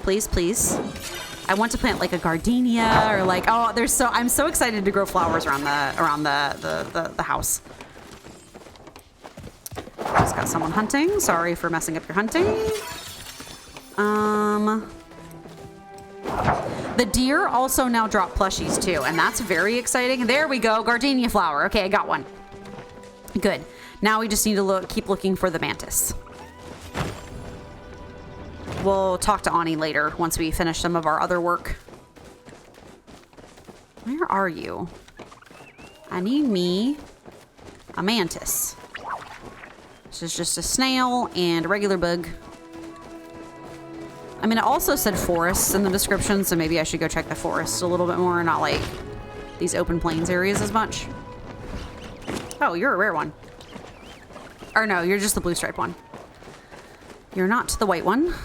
Please, please. I want to plant like a gardenia or like... Oh, there's so... I'm so excited to grow flowers around the house. Just got someone hunting. Sorry for messing up your hunting. The deer also now drop plushies too, and that's very exciting. There we go, gardenia flower. Okay, I got one. Good. Now we just need to keep looking for the mantis. We'll talk to Ani later once we finish some of our other work. Where are you? I need me a mantis. This is just a snail and a regular bug. I mean, it also said forests in the description, so maybe I should go check the forest a little bit more, not like these open plains areas as much. Oh, you're a rare one. Or no, you're just the blue striped one. You're not the white one.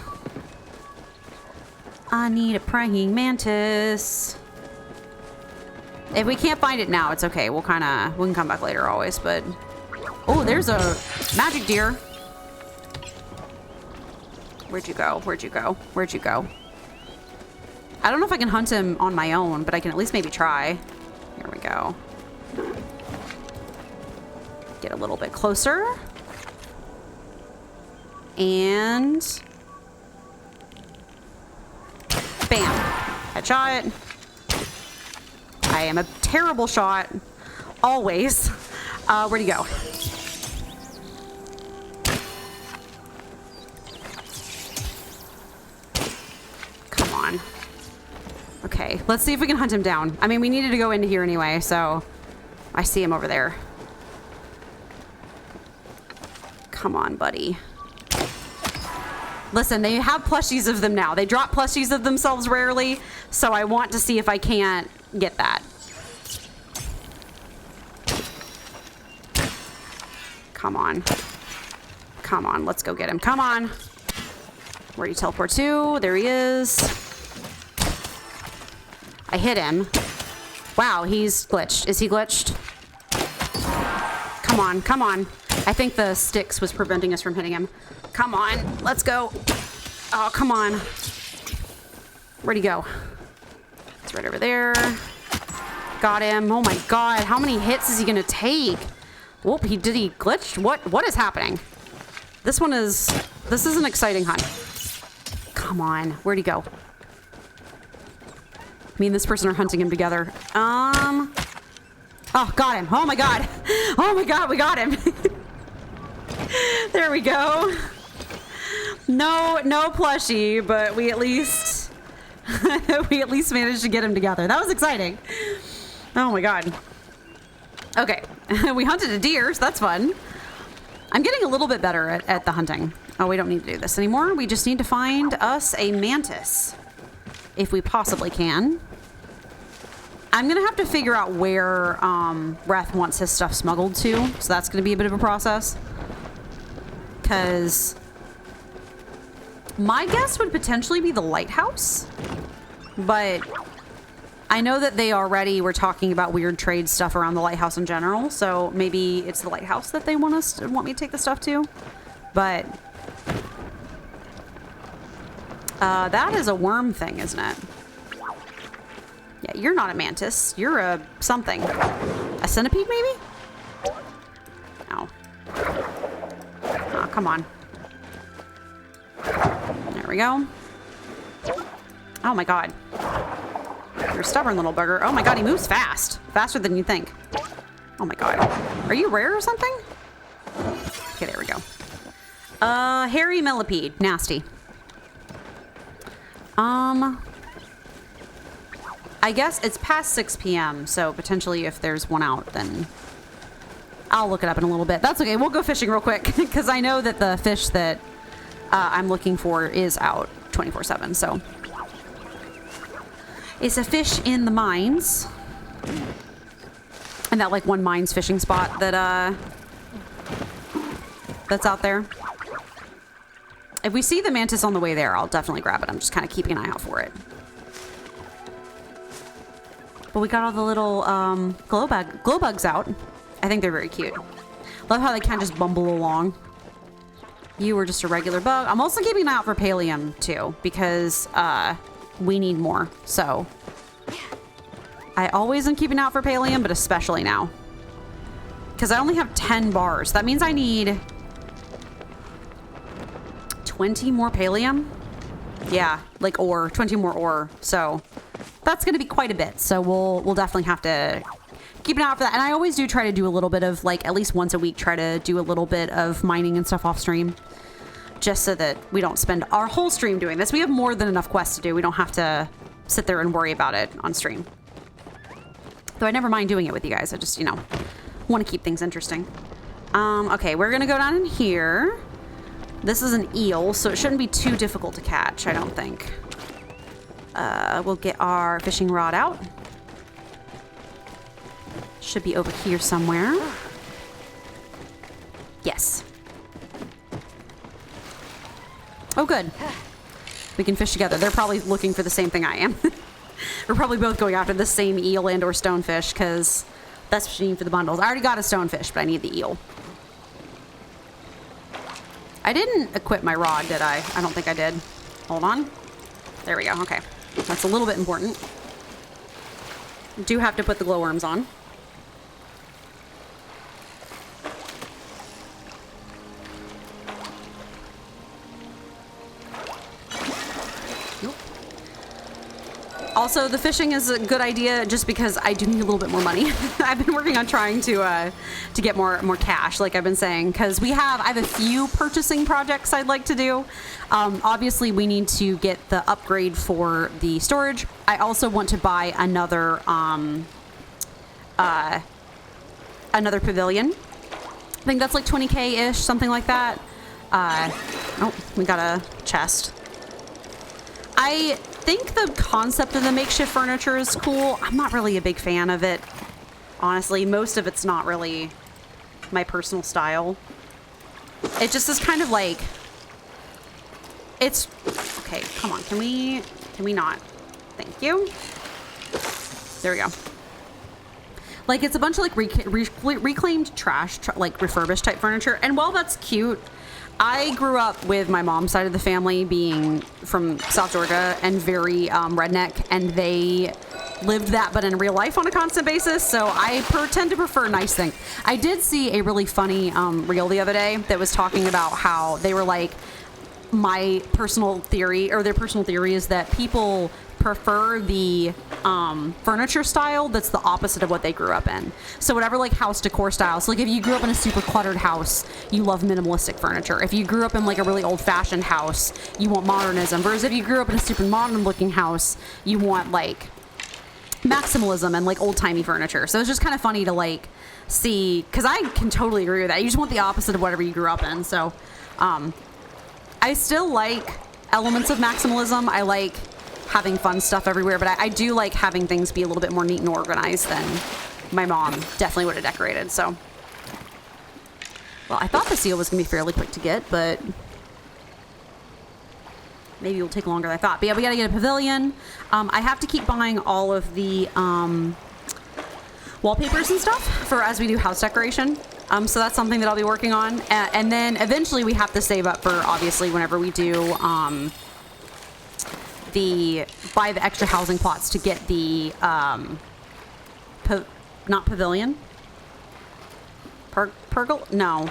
I need a praying mantis. If we can't find it now, it's okay. We can come back later always, but... Oh, there's a magic deer. Where'd you go? Where'd you go? Where'd you go? I don't know if I can hunt him on my own, but I can at least maybe try. Here we go. Get a little bit closer. And... Bam. Headshot. I am a terrible shot. Always. Where'd he go? Come on. Okay, let's see if we can hunt him down. I mean, we needed to go into here anyway, so I see him over there. Come on, buddy. Listen, they have plushies of them now. They drop plushies of themselves rarely, so I want to see if I can't get that. Come on. Come on, let's go get him. Come on. Where'd he teleport to? There he is. I hit him. Wow, he's glitched. Is he glitched? Come on, come on. I think the sticks was preventing us from hitting him. Come on, let's go. Oh, come on. Where'd he go? It's right over there. Got him. Oh my god, how many hits is he gonna take? Whoop, he glitched? What is happening? This is an exciting hunt. Come on, where'd he go? Me and this person are hunting him together. Oh, got him. Oh my god. Oh my god, we got him. There we go. No plushie, but we at least managed to get him together. That was exciting. Oh my god. Okay, we hunted a deer, so that's fun. I'm getting a little bit better at the hunting. Oh, we don't need to do this anymore. We just need to find us a mantis, if we possibly can. I'm gonna have to figure out where Reth wants his stuff smuggled to, so that's gonna be a bit of a process. Because my guess would potentially be the lighthouse, but I know that they already were talking about weird trade stuff around the lighthouse in general, so maybe it's the lighthouse that they want me to take the stuff to. But that is a worm thing, isn't it? Yeah, you're not a mantis. You're a something. A centipede, maybe? Oh. Oh, come on. There we go. Oh my god. You're a stubborn little bugger. Oh my god, he moves fast. Faster than you think. Oh my god. Are you rare or something? Okay, there we go. Hairy millipede. Nasty. I guess it's past 6 p.m., so potentially if there's one out, then I'll look it up in a little bit. That's okay. We'll go fishing real quick, because I know that the fish that I'm looking for is out 24/7, so. It's a fish in the mines. And that, like, one mines fishing spot that, that's out there. If we see the mantis on the way there, I'll definitely grab it. I'm just kind of keeping an eye out for it. But we got all the little glow bugs out. I think they're very cute. Love how they kind of just bumble along. You were just a regular bug. I'm also keeping an eye out for pallium too, because we need more. So I always am keeping out for pallium, but especially now, because I only have 10 bars. That means I need 20 more pallium. Yeah, like ore, 20 more ore. So that's going to be quite a bit. So we'll definitely have to keep an eye out for that. And I always do try to do a little bit of, like, at least once a week, try to do a little bit of mining and stuff off stream, just so that we don't spend our whole stream doing this. We have more than enough quests to do. We don't have to sit there and worry about it on stream. Though I never mind doing it with you guys. I just, you know, want to keep things interesting. Okay, we're going to go down in here. This is an eel, so it shouldn't be too difficult to catch, I don't think. We'll get our fishing rod out. Should be over here somewhere. Yes. Oh, good. We can fish together. They're probably looking for the same thing I am. We're probably both going after the same eel and or stonefish, because that's what you need for the bundles. I already got a stonefish, but I need the eel. I didn't equip my rod, did I? I don't think I did. Hold on. There we go. Okay. That's a little bit important. Do have to put the glowworms on. Nope. Also, the fishing is a good idea just because I do need a little bit more money. I've been working on trying to get more cash, like I've been saying, because I have a few purchasing projects I'd like to do. Obviously, we need to get the upgrade for the storage. I also want to buy another pavilion. I think that's like 20K-ish, something like that. Oh, we got a chest. I think the concept of the makeshift furniture is cool. I'm not really a big fan of it, honestly. Most of it's not really my personal style. It just is kind of like, it's okay. Come on, can we not? Thank you. There we go. Like, it's a bunch of like reclaimed trash, like refurbished type furniture. And while that's cute, I grew up with my mom's side of the family being from South Georgia and very redneck, and they lived that but in real life on a constant basis, so I tend to prefer nice things. I did see a really funny reel the other day that was talking about how they were like, my personal theory, or their personal theory, is that people prefer the furniture style that's the opposite of what they grew up in. So whatever like house decor style. So like if you grew up in a super cluttered house, you love minimalistic furniture. If you grew up in like a really old-fashioned house, you want modernism. Versus if you grew up in a super modern-looking house, you want like maximalism and like old-timey furniture. So it's just kind of funny to like see, because I can totally agree with that. You just want the opposite of whatever you grew up in. So I still like elements of maximalism. I like having fun stuff everywhere, but I do like having things be a little bit more neat and organized than my mom definitely would have decorated. So, well, I thought the seal was gonna be fairly quick to get, but maybe it'll take longer than I thought. But yeah, we gotta get a pavilion. I have to keep buying all of the wallpapers and stuff for as we do house decoration. So that's something that I'll be working on. And then eventually we have to save up for, obviously, whenever we do buy the extra housing plots to get the, not pavilion? Pergola? No.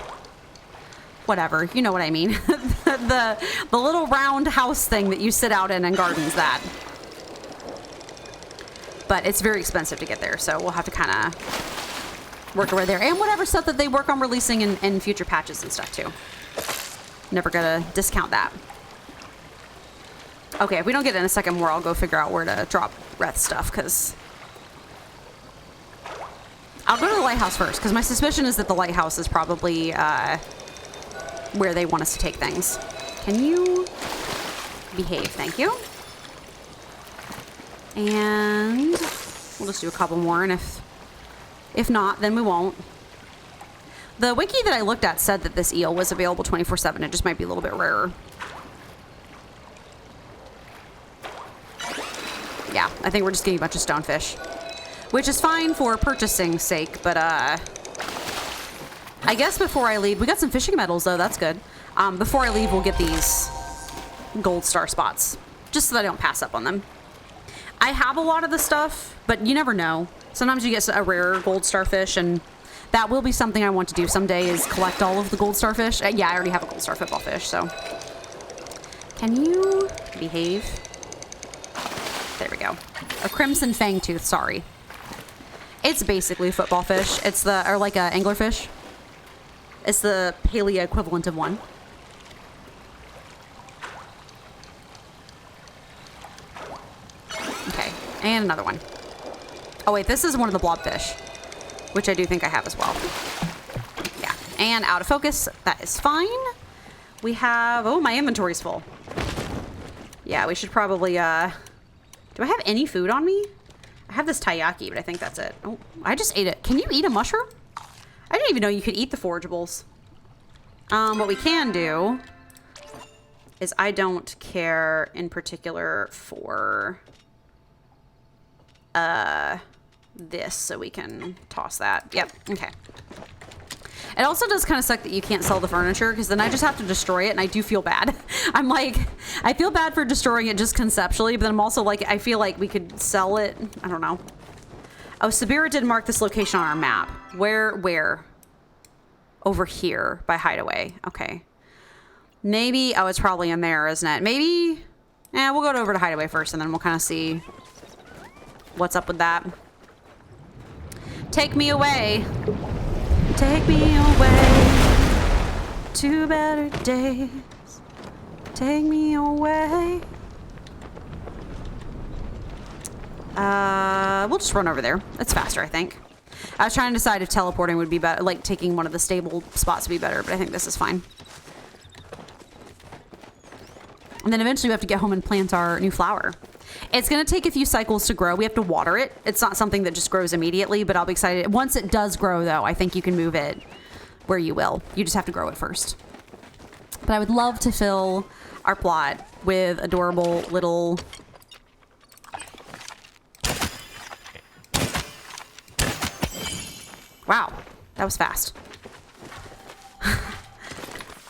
Whatever. You know what I mean. the little round house thing that you sit out in and gardens that. But it's very expensive to get there, so we'll have to kind of work our way there. And whatever stuff that they work on releasing in future patches and stuff, too. Never gonna discount that. Okay, if we don't get it in a second more, I'll go figure out where to drop Reth stuff, because I'll go to the lighthouse first, because my suspicion is that the lighthouse is probably where they want us to take things. Can you behave? Thank you. And we'll just do a couple more, and if not, then we won't. The wiki that I looked at said that this eel was available 24/7. It just might be a little bit rarer. Yeah, I think we're just getting a bunch of stonefish, which is fine for purchasing sake, but I guess before I leave, we got some fishing medals though, that's good. Before I leave, we'll get these gold star spots, just so that I don't pass up on them. I have a lot of the stuff, but you never know. Sometimes you get a rarer gold starfish, and that will be something I want to do someday, is collect all of the gold starfish. Yeah, I already have a gold star football fish, so. Can you behave? There we go. A crimson fangtooth, sorry. It's basically a football fish. It's or like a anglerfish. It's the paleo equivalent of one. Okay, and another one. Oh wait, this is one of the blobfish, which I do think I have as well. Yeah, and out of focus, that is fine. We have, oh, my inventory's full. Yeah, we should probably, do I have any food on me? I have this taiyaki, but I think that's it. Oh, I just ate it. Can you eat a mushroom? I didn't even know you could eat the forageables. What we can do is I don't care in particular for this, so we can toss that. Yep, okay. It also does kind of suck that you can't sell the furniture, because then I just have to destroy it, and I do feel bad. I'm like, I feel bad for destroying it just conceptually, but then I'm also like, I feel like we could sell it. I don't know. Oh, Subira did mark this location on our map. Where? Over here by Hideaway. Okay. Maybe, oh, it's probably in there, isn't it? Maybe, we'll go over to Hideaway first, and then we'll kind of see what's up with that. Take me away. Take me away to better days. Take me away. We'll just run over there. It's faster, I think. I was trying to decide if teleporting would be better, like taking one of the stable spots would be better, but I think this is fine. And then eventually we have to get home and plant our new flower. It's going to take a few cycles to grow. We have to water it. It's not something that just grows immediately, but I'll be excited. Once it does grow, though, I think you can move it where you will. You just have to grow it first. But I would love to fill our plot with adorable little... Wow, that was fast.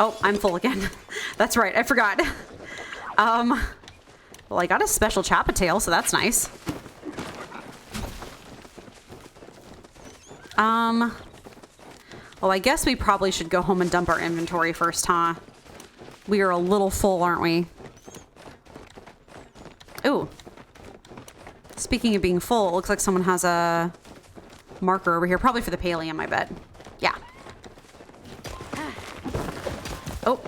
Oh, I'm full again. That's right, I forgot. Well, I got a special chappa-tail, so that's nice. Well, I guess we probably should go home and dump our inventory first, huh? We are a little full, aren't we? Ooh. speaking of being full, it looks like someone has a marker over here. Probably for the pallium, I bet. Yeah. Oh.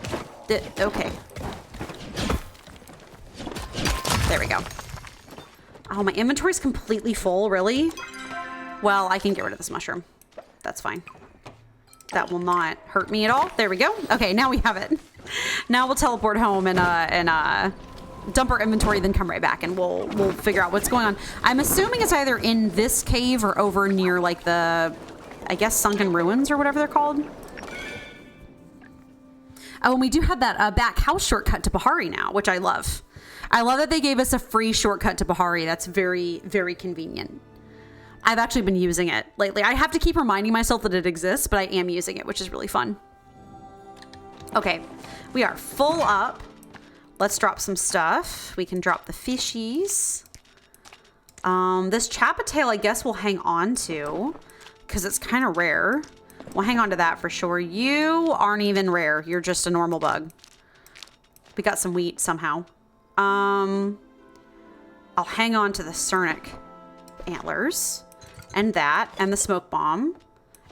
Okay. There we go. Oh, my inventory's completely full, really? Well, I can get rid of this mushroom. That's fine. That will not hurt me at all. There we go. Okay, now we have it. Now we'll teleport home and dump our inventory, then come right back, and we'll figure out what's going on. I'm assuming it's either in this cave or over near, like, the, I guess, sunken ruins or whatever they're called. Oh, and we do have that back house shortcut to Bahari now, which I love. I love that they gave us a free shortcut to Bahari. That's very, very convenient. I've actually been using it lately. I have to keep reminding myself that it exists, but I am using it, which is really fun. Okay, we are full up. Let's drop some stuff. We can drop the fishies. This Chapatail, I guess we'll hang on to because it's kind of rare. We'll hang on to that for sure. You aren't even rare. You're just a normal bug. We got some wheat somehow. I'll hang on to the Cernic antlers and that and the smoke bomb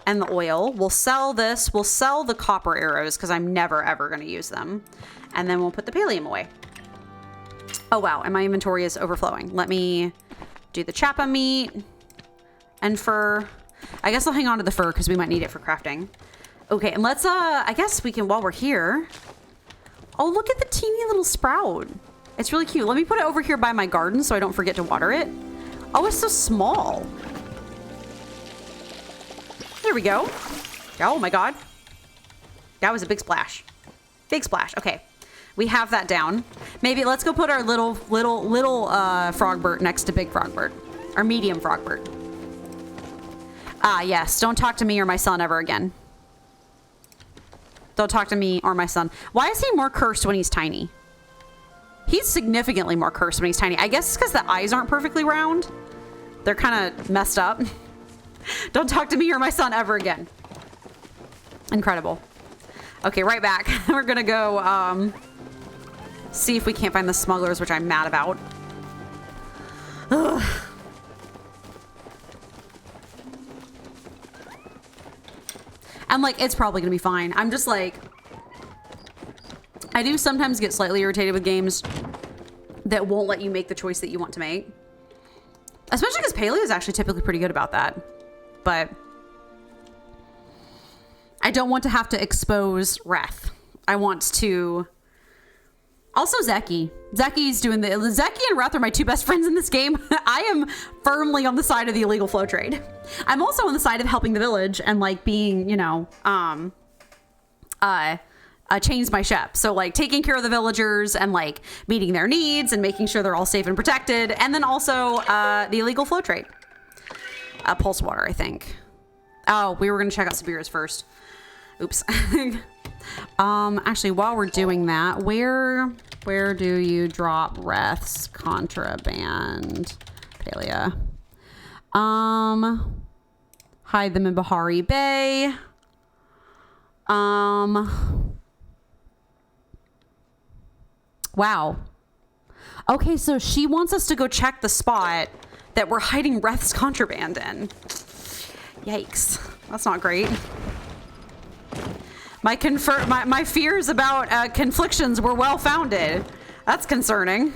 and the oil. We'll sell this. We'll sell the copper arrows because I'm never ever going to use them. And then we'll put the pallium away. Oh wow, and my inventory is overflowing. Let me do the chappa meat and fur. I guess I'll hang on to the fur because we might need it for crafting. Okay, and let's I guess we can, while we're here. Oh, look at the teeny little sprout. It's really cute. Let me put it over here by my garden so I don't forget to water it. Oh, it's so small. Here we go. Oh my god. That was a big splash. Big splash. Okay. We have that down. Maybe let's go put our little Frogbert next to big Frogbert. Our medium Frogbert. Ah, yes. Don't talk to me or my son ever again. Don't talk to me or my son. Why is he more cursed when he's tiny? He's significantly more cursed when he's tiny. I guess it's because the eyes aren't perfectly round. They're kind of messed up. Don't talk to me or my son ever again. Incredible. Okay, right back. We're gonna go see if we can't find the smugglers, which I'm mad about. Ugh. I'm like, it's probably gonna be fine. I'm just like, I do sometimes get slightly irritated with games that won't let you make the choice that you want to make. Especially because Paleo is actually typically pretty good about that. But I don't want to have to expose Reth. I want to... Also Zeki. Zeki's doing the... Zeki and Reth are my two best friends in this game. I am firmly on the side of the illegal flow trade. I'm also on the side of helping the village and like being, you know, change my ship. So like taking care of the villagers and like meeting their needs and making sure they're all safe and protected. And then also the illegal flow trade. Pulse water, I think. Oh, we were going to check out Subira's first. Oops. Actually, while we're doing that, where do you drop Reth's contraband? Palia. Hide them in Bahari Bay. Wow. Okay, so she wants us to go check the spot that we're hiding Reth's contraband in. Yikes. That's not great. My fears about conflictions were well founded. That's concerning.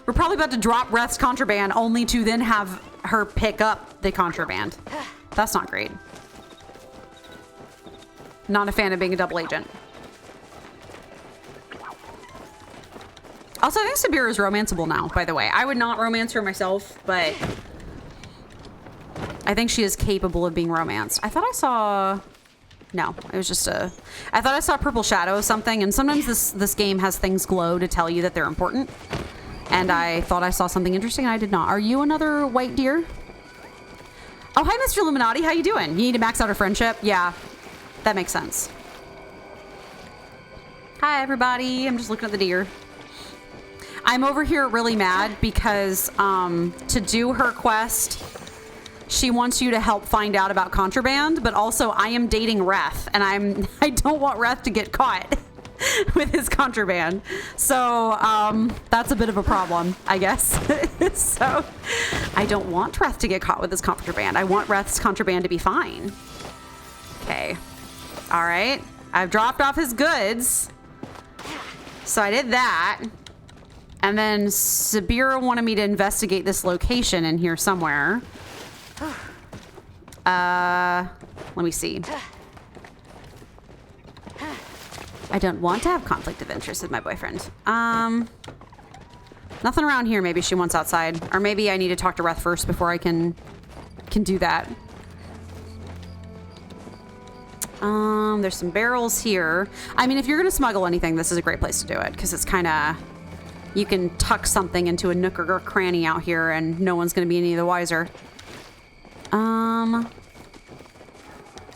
We're probably about to drop Reth's contraband only to then have her pick up the contraband. That's not great. Not a fan of being a double agent. Also, I think Subira is romanceable now, by the way. I would not romance her myself, but I think she is capable of being romanced. I thought I saw... No, it was just a... I thought I saw purple shadow or something, and sometimes this game has things glow to tell you that they're important. And I thought I saw something interesting, and I did not. Are you another white deer? Oh, hi, Mr. Illuminati. How you doing? You need to max out our friendship? Yeah, that makes sense. Hi, everybody. I'm just looking at the deer. I'm over here really mad because to do her quest... She wants you to help find out about contraband, but also I am dating Reth, and I don't want Reth to get caught. with his contraband. So that's a bit of a problem, I guess. So I don't want Reth to get caught with his contraband. I want Reth's contraband to be fine. Okay. All right. I've dropped off his goods. So I did that. And then Subira wanted me to investigate this location in here somewhere. Let me see. I don't want to have conflict of interest with my boyfriend. Nothing around here. Maybe she wants outside. Or maybe I need to talk to Reth first before I can do that. There's some barrels here. I mean, if you're going to smuggle anything, this is a great place to do it. Because it's kind of... You can tuck something into a nook or cranny out here and no one's going to be any the wiser.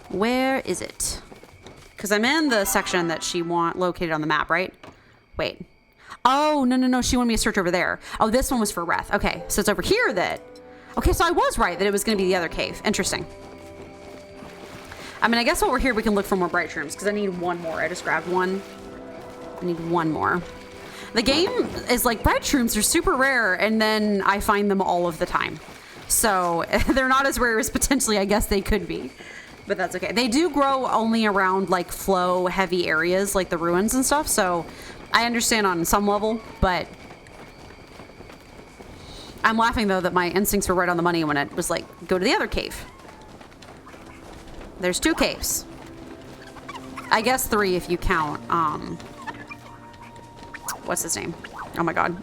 Where is it? Because I'm in the section that she located on the map, right? Wait. Oh, no. She wanted me to search over there. Oh, this one was for Reth. Okay, so it's over here that... Okay, so I was right that it was going to be the other cave. Interesting. I mean, I guess while we're here, we can look for more bright shrooms because I need one more. I just grabbed one. I need one more. The game is like bright shrooms are super rare, and then I find them all of the time. So they're not as rare as potentially I guess they could be. But that's okay. They do grow only around like flow heavy areas like the ruins and stuff. So I understand on some level, but I'm laughing though that my instincts were right on the money when it was like, go to the other cave. There's 2 caves. I guess 3 if you count, what's his name? Oh my god.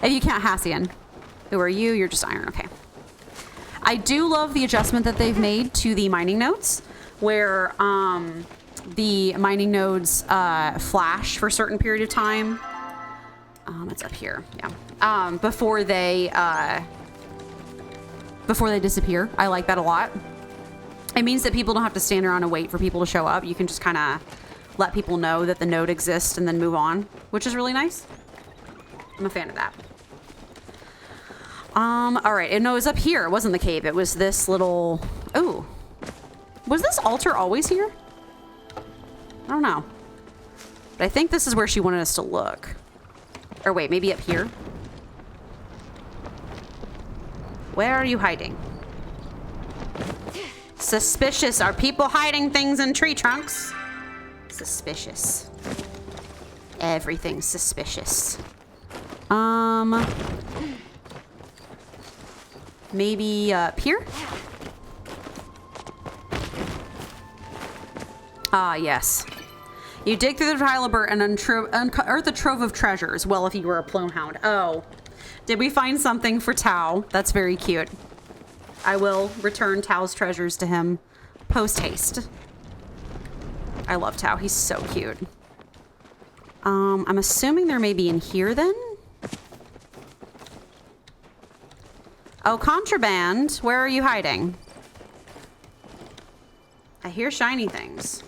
If you count Hassian. Who are you? You're just iron. Okay. I do love the adjustment that they've made to the mining nodes, where the mining nodes flash for a certain period of time. It's up here. Yeah. Before they disappear. I like that a lot. It means that people don't have to stand around and wait for people to show up. You can just kind of let people know that the node exists and then move on, which is really nice. I'm a fan of that. All right. No, it was up here. It wasn't the cave. It was this little... Ooh. Was this altar always here? I don't know. But I think this is where she wanted us to look. Or wait, maybe up here? Where are you hiding? Suspicious. Are people hiding things in tree trunks? Suspicious. Everything's suspicious. Maybe up here? Ah, yes. You dig through the Filibert and unearth a trove of treasures. Well, if you were a plume hound. Oh. Did we find something for Tau? That's very cute. I will return Tau's treasures to him post-haste. I love Tau. He's so cute. I'm assuming there may be in here then? Oh, contraband. Where are you hiding? I hear shiny things.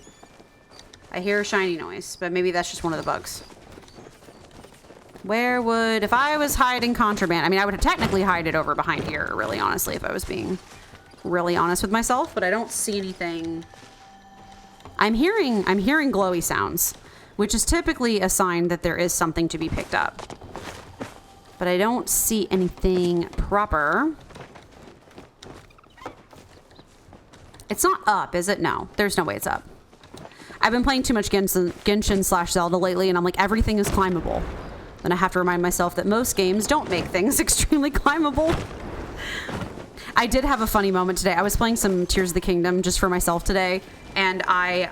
I hear a shiny noise, but maybe that's just one of the bugs. Where would... If I was hiding contraband... I mean, I would technically hide it over behind here, really honestly, if I was being really honest with myself, but I don't see anything... I'm hearing glowy sounds, which is typically a sign that there is something to be picked up. But I don't see anything proper. It's not up, is it? No, there's no way it's up. I've been playing too much Genshin/Zelda lately, and I'm like, everything is climbable. Then I have to remind myself that most games don't make things extremely climbable. I did have a funny moment today. I was playing some Tears of the Kingdom just for myself today, and I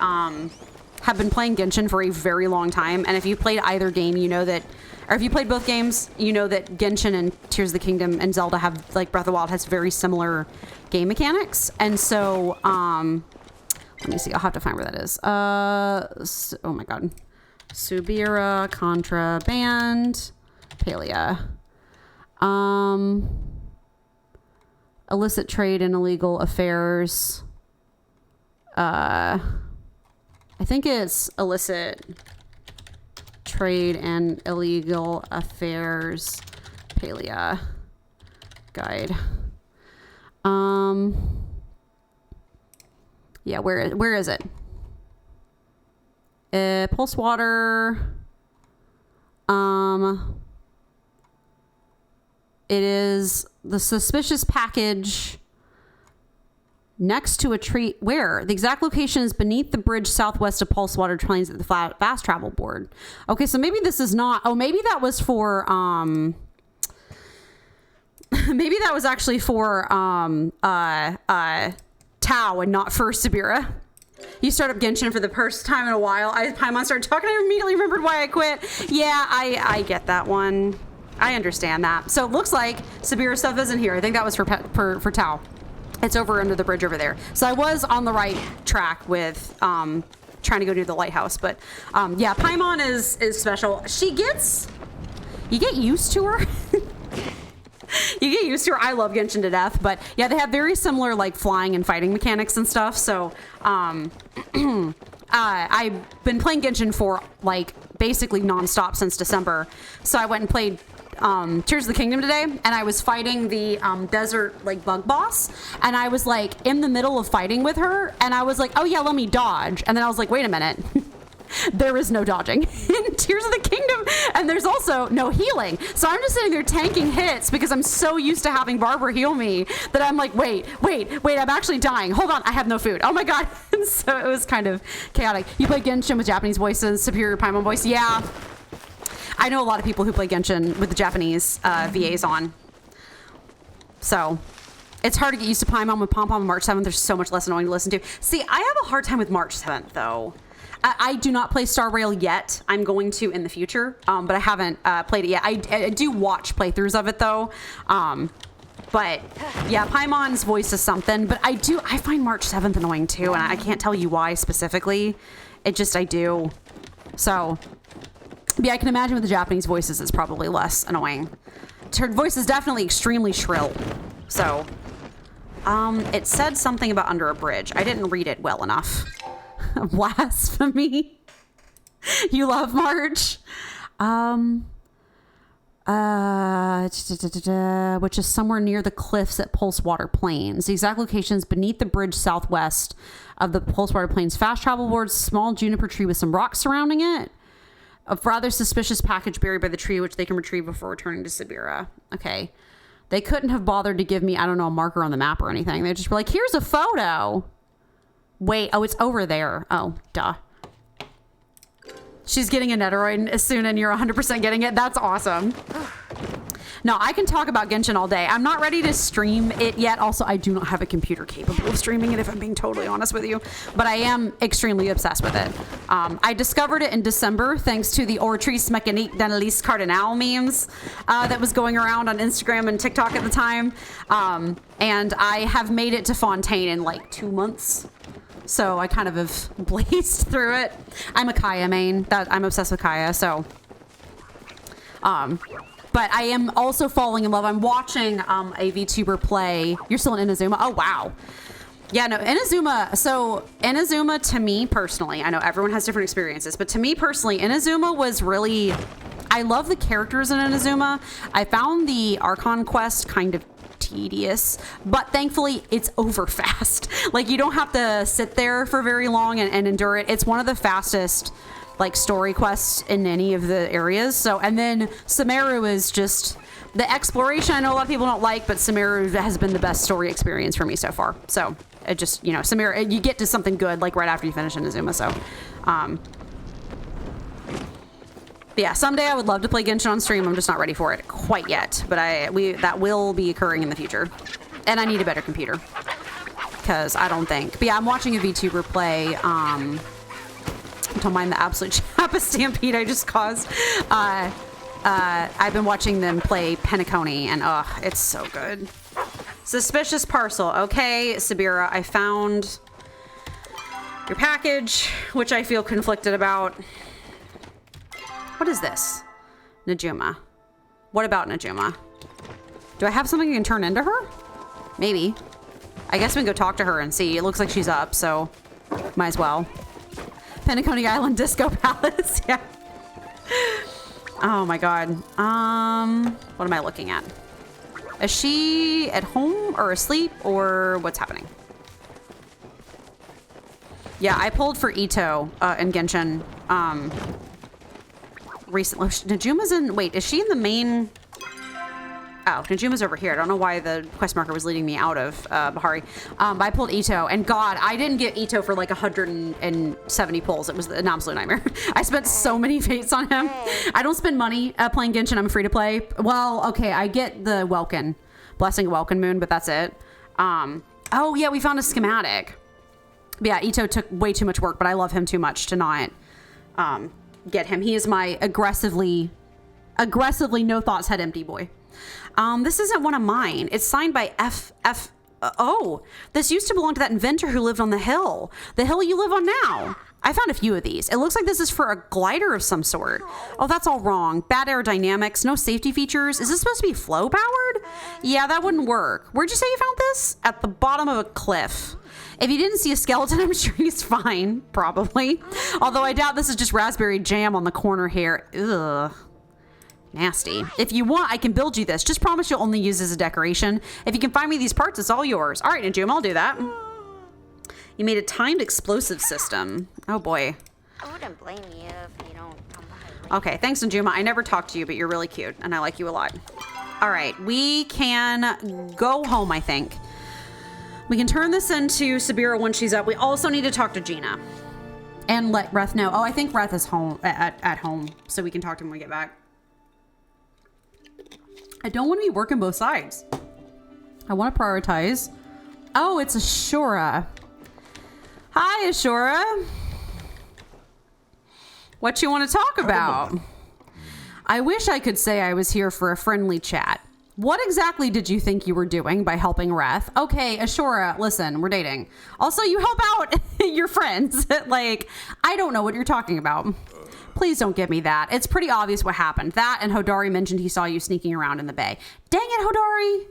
have been playing Genshin for a very long time. And if you played either game, you know that, or if you played both games, you know that Genshin and Tears of the Kingdom and Zelda have, like, Breath of the Wild has very similar game mechanics. And so, let me see. I'll have to find where that is. Oh my god. Subira, contraband, Palia. Illicit trade and illegal affairs. I think it's illicit trade and illegal affairs, Palia guide. Yeah, where is it? Pulse water. It is the suspicious package next to a tree. Where? The exact location is beneath the bridge southwest of Pulse Water Plains at the fast travel board. Okay, so maybe this is not. Oh, maybe that was for. Maybe that was actually for Tao and not for Subira. You start up Genshin for the first time in a while. Paimon started talking. I immediately remembered why I quit. Yeah, I get that one. I understand that. So it looks like Subira stuff isn't here. I think that was for Tao. It's over under the bridge over there. So I was on the right track with trying to go to the lighthouse. But yeah, Paimon is special. You get used to her. You get used to her. I love Genshin to death, but yeah, they have very similar like flying and fighting mechanics and stuff. So I've been playing Genshin for like basically nonstop since December. So I went and played Tears of the Kingdom today, and I was fighting the desert like bug boss, and I was like in the middle of fighting with her, and I was like, oh yeah, let me dodge, and then I was like, wait a minute. There is no dodging in Tears of the Kingdom, and there's also no healing. So I'm just sitting there tanking hits because I'm so used to having Barbara heal me that I'm like, wait, I'm actually dying. Hold on, I have no food. Oh my god. And so it was kind of chaotic. You play Genshin with Japanese voices, superior Paimon voice? Yeah. I know a lot of people who play Genshin with the Japanese VAs on. So it's hard to get used to Paimon with Pom Pom on March 7th. There's so much less annoying to listen to. See, I have a hard time with March 7th, though. I do not play Star Rail yet. I'm going to in the future, but I haven't played it yet. I do watch playthroughs of it, though. But yeah, Paimon's voice is something. But I find March 7th annoying, too, and I can't tell you why specifically. I do. So, yeah, I can imagine with the Japanese voices, it's probably less annoying. Her voice is definitely extremely shrill. So, it said something about under a bridge. I didn't read it well enough. Blasphemy. You love March. Which is somewhere near the cliffs at Pulsewater Plains. The exact location is beneath the bridge southwest of the Pulsewater Plains fast travel board. Small juniper tree with some rocks surrounding it. A rather suspicious package buried by the tree, which they can retrieve before returning to Subira. Okay. They couldn't have bothered to give me, I don't know, a marker on the map or anything. They just were like, here's a photo. Wait, oh, it's over there. Oh, duh. She's getting a Netaroid as soon and you're 100% getting it. That's awesome. No, I can talk about Genshin all day. I'm not ready to stream it yet. Also, I do not have a computer capable of streaming it, if I'm being totally honest with you. But I am extremely obsessed with it. I discovered it in December thanks to the Ortrice Mécanique d'Analyse Cardinal memes that was going around on Instagram and TikTok at the time. And I have made it to Fontaine in like 2 months. So I kind of have blazed through it. I'm a Kaya main. I'm obsessed with Kaya, so. But I am also falling in love. I'm watching a VTuber play. You're still in Inazuma? Oh, wow. Yeah, no, Inazuma. So Inazuma, to me personally, I know everyone has different experiences, but to me personally, Inazuma was really, I love the characters in Inazuma. I found the Archon quest kind of tedious, but thankfully it's over fast. Like, you don't have to sit there for very long and endure it. It's one of the fastest like story quests in any of the areas. So, and then Sumeru is just the exploration. I know a lot of people don't like, but Sumeru has been the best story experience for me so far. So it just, you know, Sumeru, you get to something good like right after you finish Inazuma. So but yeah, someday I would love to play Genshin on stream. I'm just not ready for it quite yet, but that will be occurring in the future. And I need a better computer because I don't think, but yeah, I'm watching a VTuber play, don't mind the absolute Chappa Stampede I just caused. I've been watching them play Penacony, and it's so good. Suspicious parcel. Okay, Subira, I found your package, which I feel conflicted about. What is this? Najuma. What about Najuma? Do I have something I can turn into her? Maybe. I guess we can go talk to her and see. It looks like she's up, so might as well. Penacony Island Disco Palace. Yeah. Oh my god. What am I looking at? Is she at home or asleep or what's happening? Yeah, I pulled for Ito and Genshin recently. Najuma's in... Wait, is she in the main... Oh, Najuma's over here. I don't know why the quest marker was leading me out of Bahari. But I pulled Ito, and God, I didn't get Ito for like 170 pulls. It was an absolute nightmare. I spent so many fates on him. I don't spend money playing Genshin. I'm free to play. Well, okay, I get the Welkin. Blessing of Welkin Moon, but that's it. Oh, yeah, we found a schematic. But yeah, Ito took way too much work, but I love him too much to not get him. He is my aggressively no thoughts head empty boy. This isn't one of mine. It's signed by Oh, this used to belong to that inventor who lived on the hill you live on now. I found a few of these. It looks like this is for a glider of some sort. Oh, that's all wrong. Bad aerodynamics, no safety features. Is this supposed to be flow powered? Yeah, that wouldn't work. Where'd you say you found this? At the bottom of a cliff. If you didn't see a skeleton, I'm sure he's fine, probably. Although I doubt this is just raspberry jam on the corner here. Ugh. Nasty. If you want, I can build you this. Just promise you'll only use as a decoration. If you can find me these parts, it's all yours. All right, Najum, I'll do that. You made a timed explosive system. Oh boy. I wouldn't blame you if you don't come by. Okay, thanks, Najuma. I never talked to you, but you're really cute, and I like you a lot. All right, we can go home, I think. We can turn this into Subira when she's up. We also need to talk to Jina and let Reth know. Oh, I think Reth is home at home, so we can talk to him when we get back. I don't want to be working both sides. I want to prioritize. Oh, it's Ashura. Hi, Ashura. What you want to talk about? I wish I could say I was here for a friendly chat. What exactly did you think you were doing by helping Reth? Okay, Ashura, listen, we're dating. Also, you help out your friends. Like, I don't know what you're talking about. Please don't give me that. It's pretty obvious what happened. That and Hodari mentioned he saw you sneaking around in the bay. Dang it, Hodari.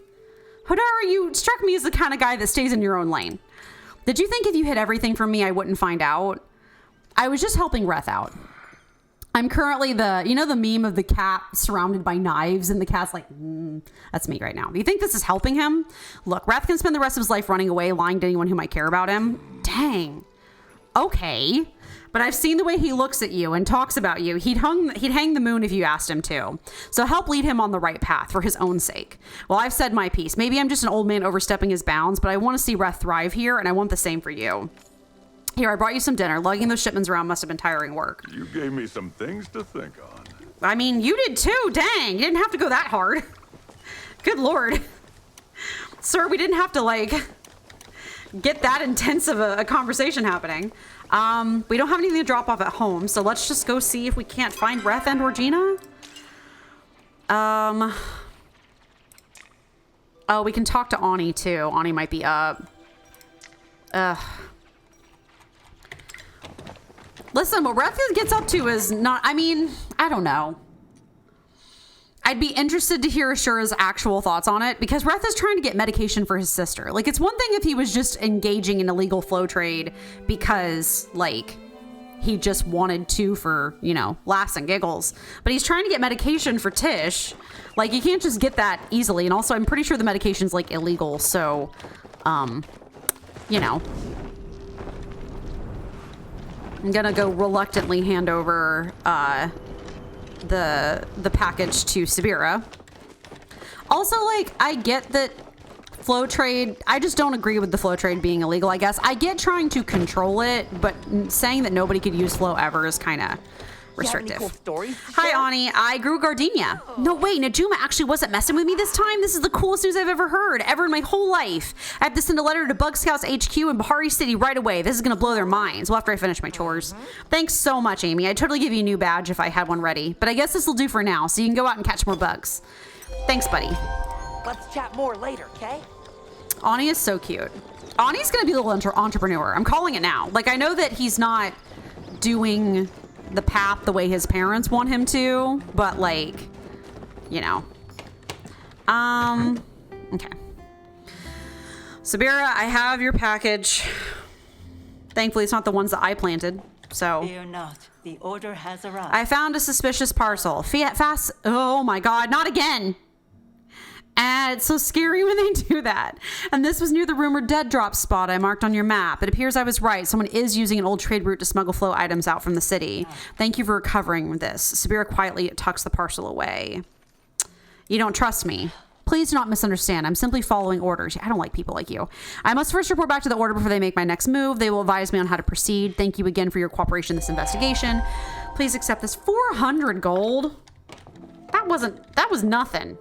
Hodari, you struck me as the kind of guy that stays in your own lane. Did you think if you hid everything from me, I wouldn't find out? I was just helping Reth out. I'm currently the meme of the cat surrounded by knives and the cat's like, that's me right now. Do you think this is helping him? Look, Reth can spend the rest of his life running away, lying to anyone who might care about him. Dang. Okay. But I've seen the way he looks at you and talks about you. He'd hang the moon if you asked him to. So help lead him on the right path for his own sake. Well, I've said my piece. Maybe I'm just an old man overstepping his bounds, but I want to see Reth thrive here, and I want the same for you. Here, I brought you some dinner. Lugging those shipments around must have been tiring work. You gave me some things to think on. I mean, you did too. Dang, you didn't have to go that hard. Good Lord. Sir, we didn't have to, like, get that intense of a conversation happening. We don't have anything to drop off at home, so let's just go see if we can't find Reth and or Jina. Oh, we can talk to Ani too. Ani might be up. Listen, what Reth gets up to is not, I mean, I don't know. I'd be interested to hear Ashura's actual thoughts on it, because Reth is trying to get medication for his sister. Like, it's one thing if he was just engaging in illegal flow trade because, like, he just wanted to for, you know, laughs and giggles. But he's trying to get medication for Tish. Like, you can't just get that easily. And also, I'm pretty sure the medication's, like, illegal. So, you know. I'm gonna go reluctantly hand over, the package to Subira. Also, like, I get that flow trade, I just don't agree with the flow trade being illegal, I guess. I get trying to control it, but saying that nobody could use flow ever is kind of restrictive. Cool stories? Hi, Ani. I grew gardenia. No way, Najuma actually wasn't messing with me this time. This is the coolest news I've ever heard, ever in my whole life. I have to send a letter to Bug Scouts HQ in Bahari City right away. This is going to blow their minds. Well, after I finish my chores. Thanks so much, Amy. I'd totally give you a new badge if I had one ready. But I guess this will do for now, so you can go out and catch more bugs. Thanks, buddy. Let's chat more later, okay? Ani is so cute. Ani's going to be a little entrepreneur. I'm calling it now. Like, I know that he's not doing the path the way his parents want him to, but, like, you know. Okay. Subira, I have your package. Thankfully, it's not the ones that I planted, so. Fear not, the order has arrived. I found a suspicious parcel. Oh my God, not again. And it's so scary when they do that. And this was near the rumored dead drop spot I marked on your map. It appears I was right. Someone is using an old trade route to smuggle flow items out from the city. Thank you for recovering this. Subira quietly tucks the parcel away. You don't trust me. Please do not misunderstand. I'm simply following orders. I don't like people like you. I must first report back to the order before they make my next move. They will advise me on how to proceed. Thank you again for your cooperation in this investigation. Please accept this 400 gold. That was nothing.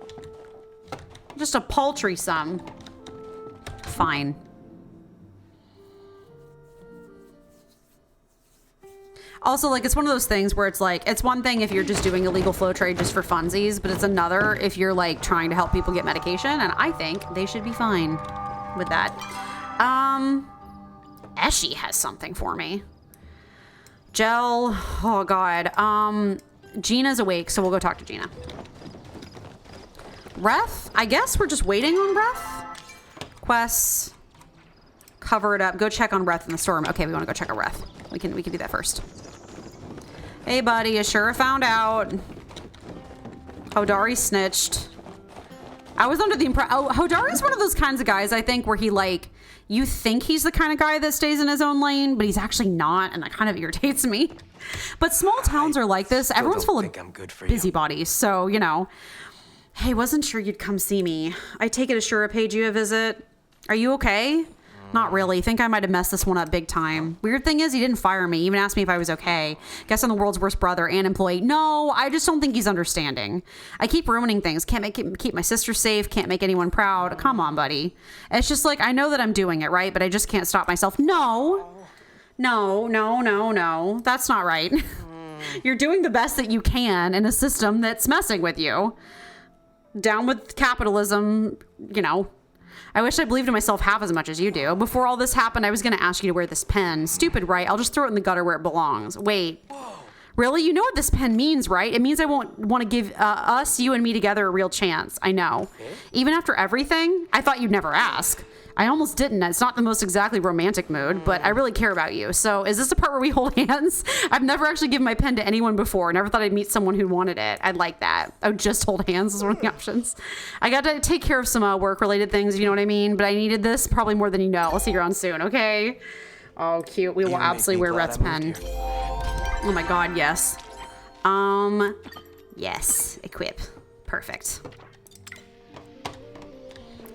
Just a paltry sum. Fine. Also, like, it's one of those things where it's like, it's one thing if you're just doing illegal flow trade just for funsies, but it's another if you're like trying to help people get medication, and I think they should be fine with that. Eshi has something for me. Gel, oh god. Gina's awake, so we'll go talk to Gina. Reth, I guess we're just waiting on Reth. Quests, cover it up. Go check on Reth in the storm. Okay, we want to go check on Reth. We can do that first. Hey, buddy, you sure found out. Hodari snitched. I was under the impression. Oh, Hodari's one of those kinds of guys, I think, where he, like, you think he's the kind of guy that stays in his own lane, but he's actually not, and that kind of irritates me. But small towns are like this. Everyone's full of busybodies, so, you know. Hey, wasn't sure you'd come see me. I take it Ashura paid you a visit. Are you okay? Not really. Think I might have messed this one up big time. Weird thing is, he didn't fire me. Even asked me if I was okay. Guess I'm the world's worst brother and employee. No, I just don't think he's understanding. I keep ruining things. Can't keep my sister safe. Can't make anyone proud. Come on, buddy. It's just like, I know that I'm doing it, right? But I just can't stop myself. No. That's not right. You're doing the best that you can in a system that's messing with you. Down with capitalism, you know. I wish I believed in myself half as much as you do. Before all this happened, I was going to ask you to wear this pen. Stupid, right? I'll just throw it in the gutter where it belongs. Wait. Really? You know what this pen means, right? It means I won't want to give us, you and me together a real chance. I know. Even after everything, I thought you'd never ask. I almost didn't. It's not the most exactly romantic mood, but I really care about you. So is this the part where we hold hands? I've never actually given my pen to anyone before. Never thought I'd meet someone who wanted it. I'd like that. I would just hold hands is one of the options. I got to take care of some work-related things, you know what I mean? But I needed this probably more than you know. I'll see you around soon, okay? Oh, cute. We will absolutely wear Reth's pen. Oh my god, yes. Yes. Equip. Perfect.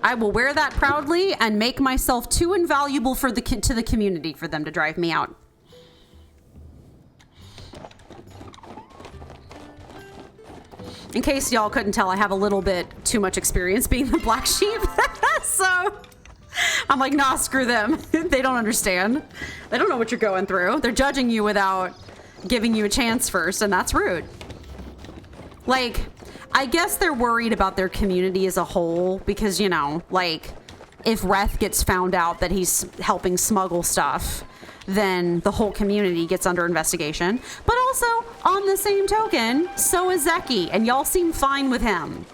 I will wear that proudly and make myself too invaluable to the community for them to drive me out. In case y'all couldn't tell, I have a little bit too much experience being the black sheep. So I'm like, nah, screw them. They don't understand. They don't know what you're going through. They're judging you without giving you a chance first, and that's rude. Like, I guess they're worried about their community as a whole because, you know, like, if Reth gets found out that he's helping smuggle stuff, then the whole community gets under investigation. But also, on the same token, so is Zeki, and y'all seem fine with him.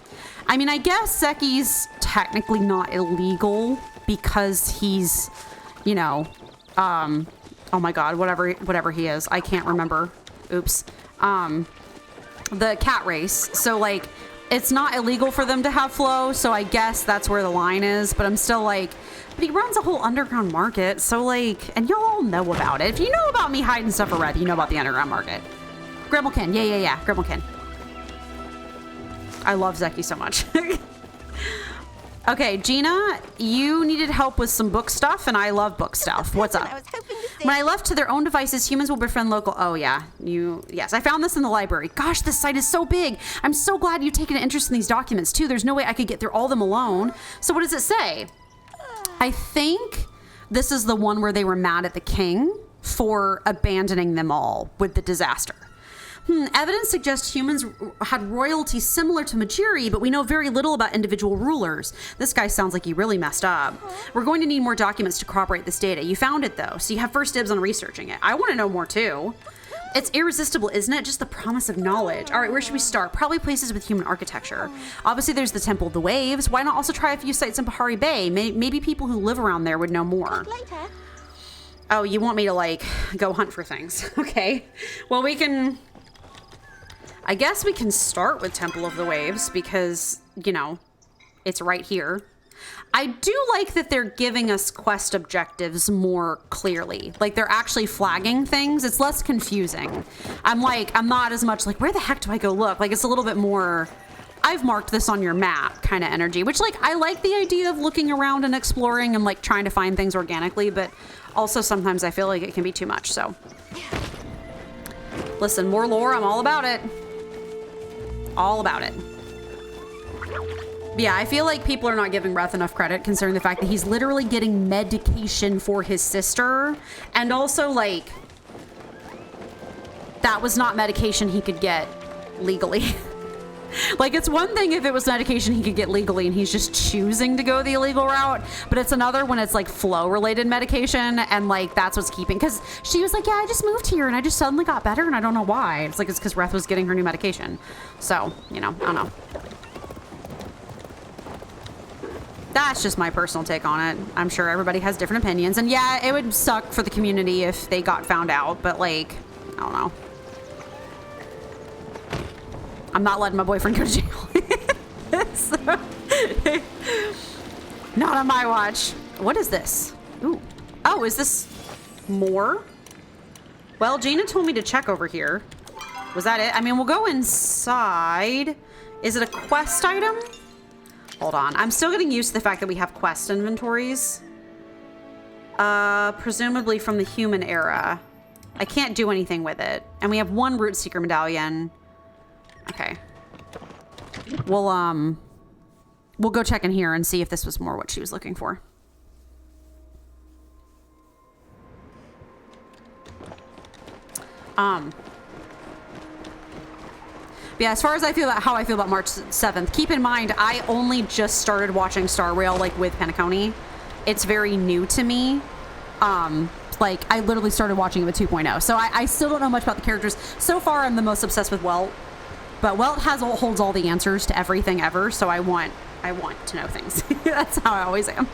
I mean, I guess Zeki's technically not illegal because he's, you know, oh my god, whatever he is. I can't remember. Oops. The cat race. So, like, it's not illegal for them to have flow, so I guess that's where the line is, but I'm still like, but he runs a whole underground market, so, like, and y'all all know about it. If you know about me hiding stuff for Reth, you know about the underground market. Gribblekin, yeah, Gribblekin. I love Zeki so much. Okay, Gina, you needed help with some book stuff, and I love book stuff. What's up? I was hoping to say When I left to their own devices, humans will befriend local. Oh, yeah. Yes, I found this in the library. Gosh, this site is so big. I'm so glad you've taken an interest in these documents, too. There's no way I could get through all of them alone. So what does it say? I think this is the one where they were mad at the king for abandoning them all with the disaster. Evidence suggests humans had royalty similar to Majiri, but we know very little about individual rulers. This guy sounds like he really messed up. We're going to need more documents to corroborate this data. You found it, though, so you have first dibs on researching it. I want to know more, too. It's irresistible, isn't it? Just the promise of knowledge. All right, where should we start? Probably places with human architecture. Obviously, there's the Temple of the Waves. Why not also try a few sites in Bahari Bay? Maybe people who live around there would know more. later. Oh, you want me to, like, go hunt for things. Okay. Well, we can... I guess we can start with Temple of the Waves because, you know, It's right here. I do like that they're giving us quest objectives more clearly. Like, they're actually flagging things. It's less confusing. I'm not as much like, where the heck do I go look? Like, it's a little bit more, I've marked this on your map kind of energy, which, like, I like the idea of looking around and exploring and, like, trying to find things organically, but also sometimes I feel like it can be too much, so. Listen, more lore, I'm all about it. All about it. Yeah, I feel like people are not giving Reth enough credit considering the fact that he's literally getting medication for his sister. And also, like, that was not medication he could get legally. Like, it's one thing if it was medication he could get legally and he's just choosing to go the illegal route, but it's another when it's like flow-related medication and like that's what's keeping, because she was like, yeah, I just moved here and I just suddenly got better and I don't know why. It's like, it's because Reth was getting her new medication. So, you know, I don't know. That's just my personal take on it. I'm sure everybody has different opinions. And yeah, it would suck for the community if they got found out, but like, I don't know. I'm not letting my boyfriend go to jail. So, not on my watch. What is this? Ooh. Oh, is this more? Well, Jina told me to check over here. Was that it? I mean, we'll go inside. Is it a quest item? Hold on. I'm still getting used to the fact that we have quest inventories. Presumably from the human era. I can't do anything with it. And we have one root seeker medallion. Okay. We'll go check in here and see if this was more what she was looking for. But yeah, as far as how I feel about March 7th, keep in mind, I only just started watching Star Rail, like, with Penacony. It's very new to me. Like, I literally started watching it with 2.0, so I still don't know much about the characters. So far, I'm the most obsessed with Welt, but Welt holds all the answers to everything ever, so I want to know things. That's how I always am.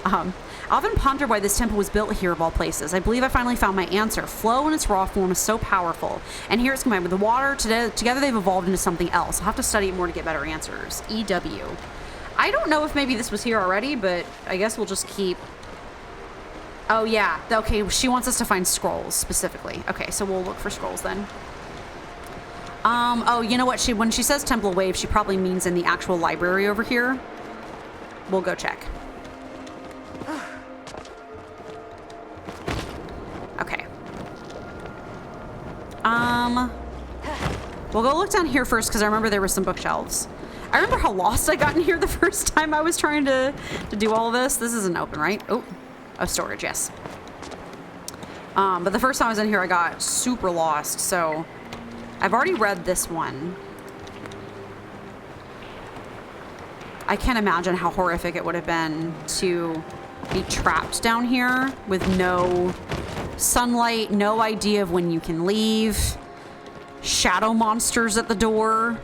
I often ponder why this temple was built here of all places. I believe I finally found my answer. Flow in its raw form is so powerful. And here it's combined with the water. Together they've evolved into something else. I'll have to study it more to get better answers. EW. I don't know if maybe this was here already, but I guess we'll just keep... Oh, yeah. Okay, she wants us to find scrolls, specifically. Okay, so we'll look for scrolls then. Oh, you know what? When she says Temple of Waves, she probably means in the actual library over here. We'll go check. Okay. We'll go look down here first because I remember there were some bookshelves. I remember how lost I got in here the first time I was trying to do all of this. This isn't open, right? Oh, storage, yes. But the first time I was in here, I got super lost, so I've already read this one. I can't imagine how horrific it would have been to be trapped down here with no sunlight, no idea of when you can leave, shadow monsters at the door.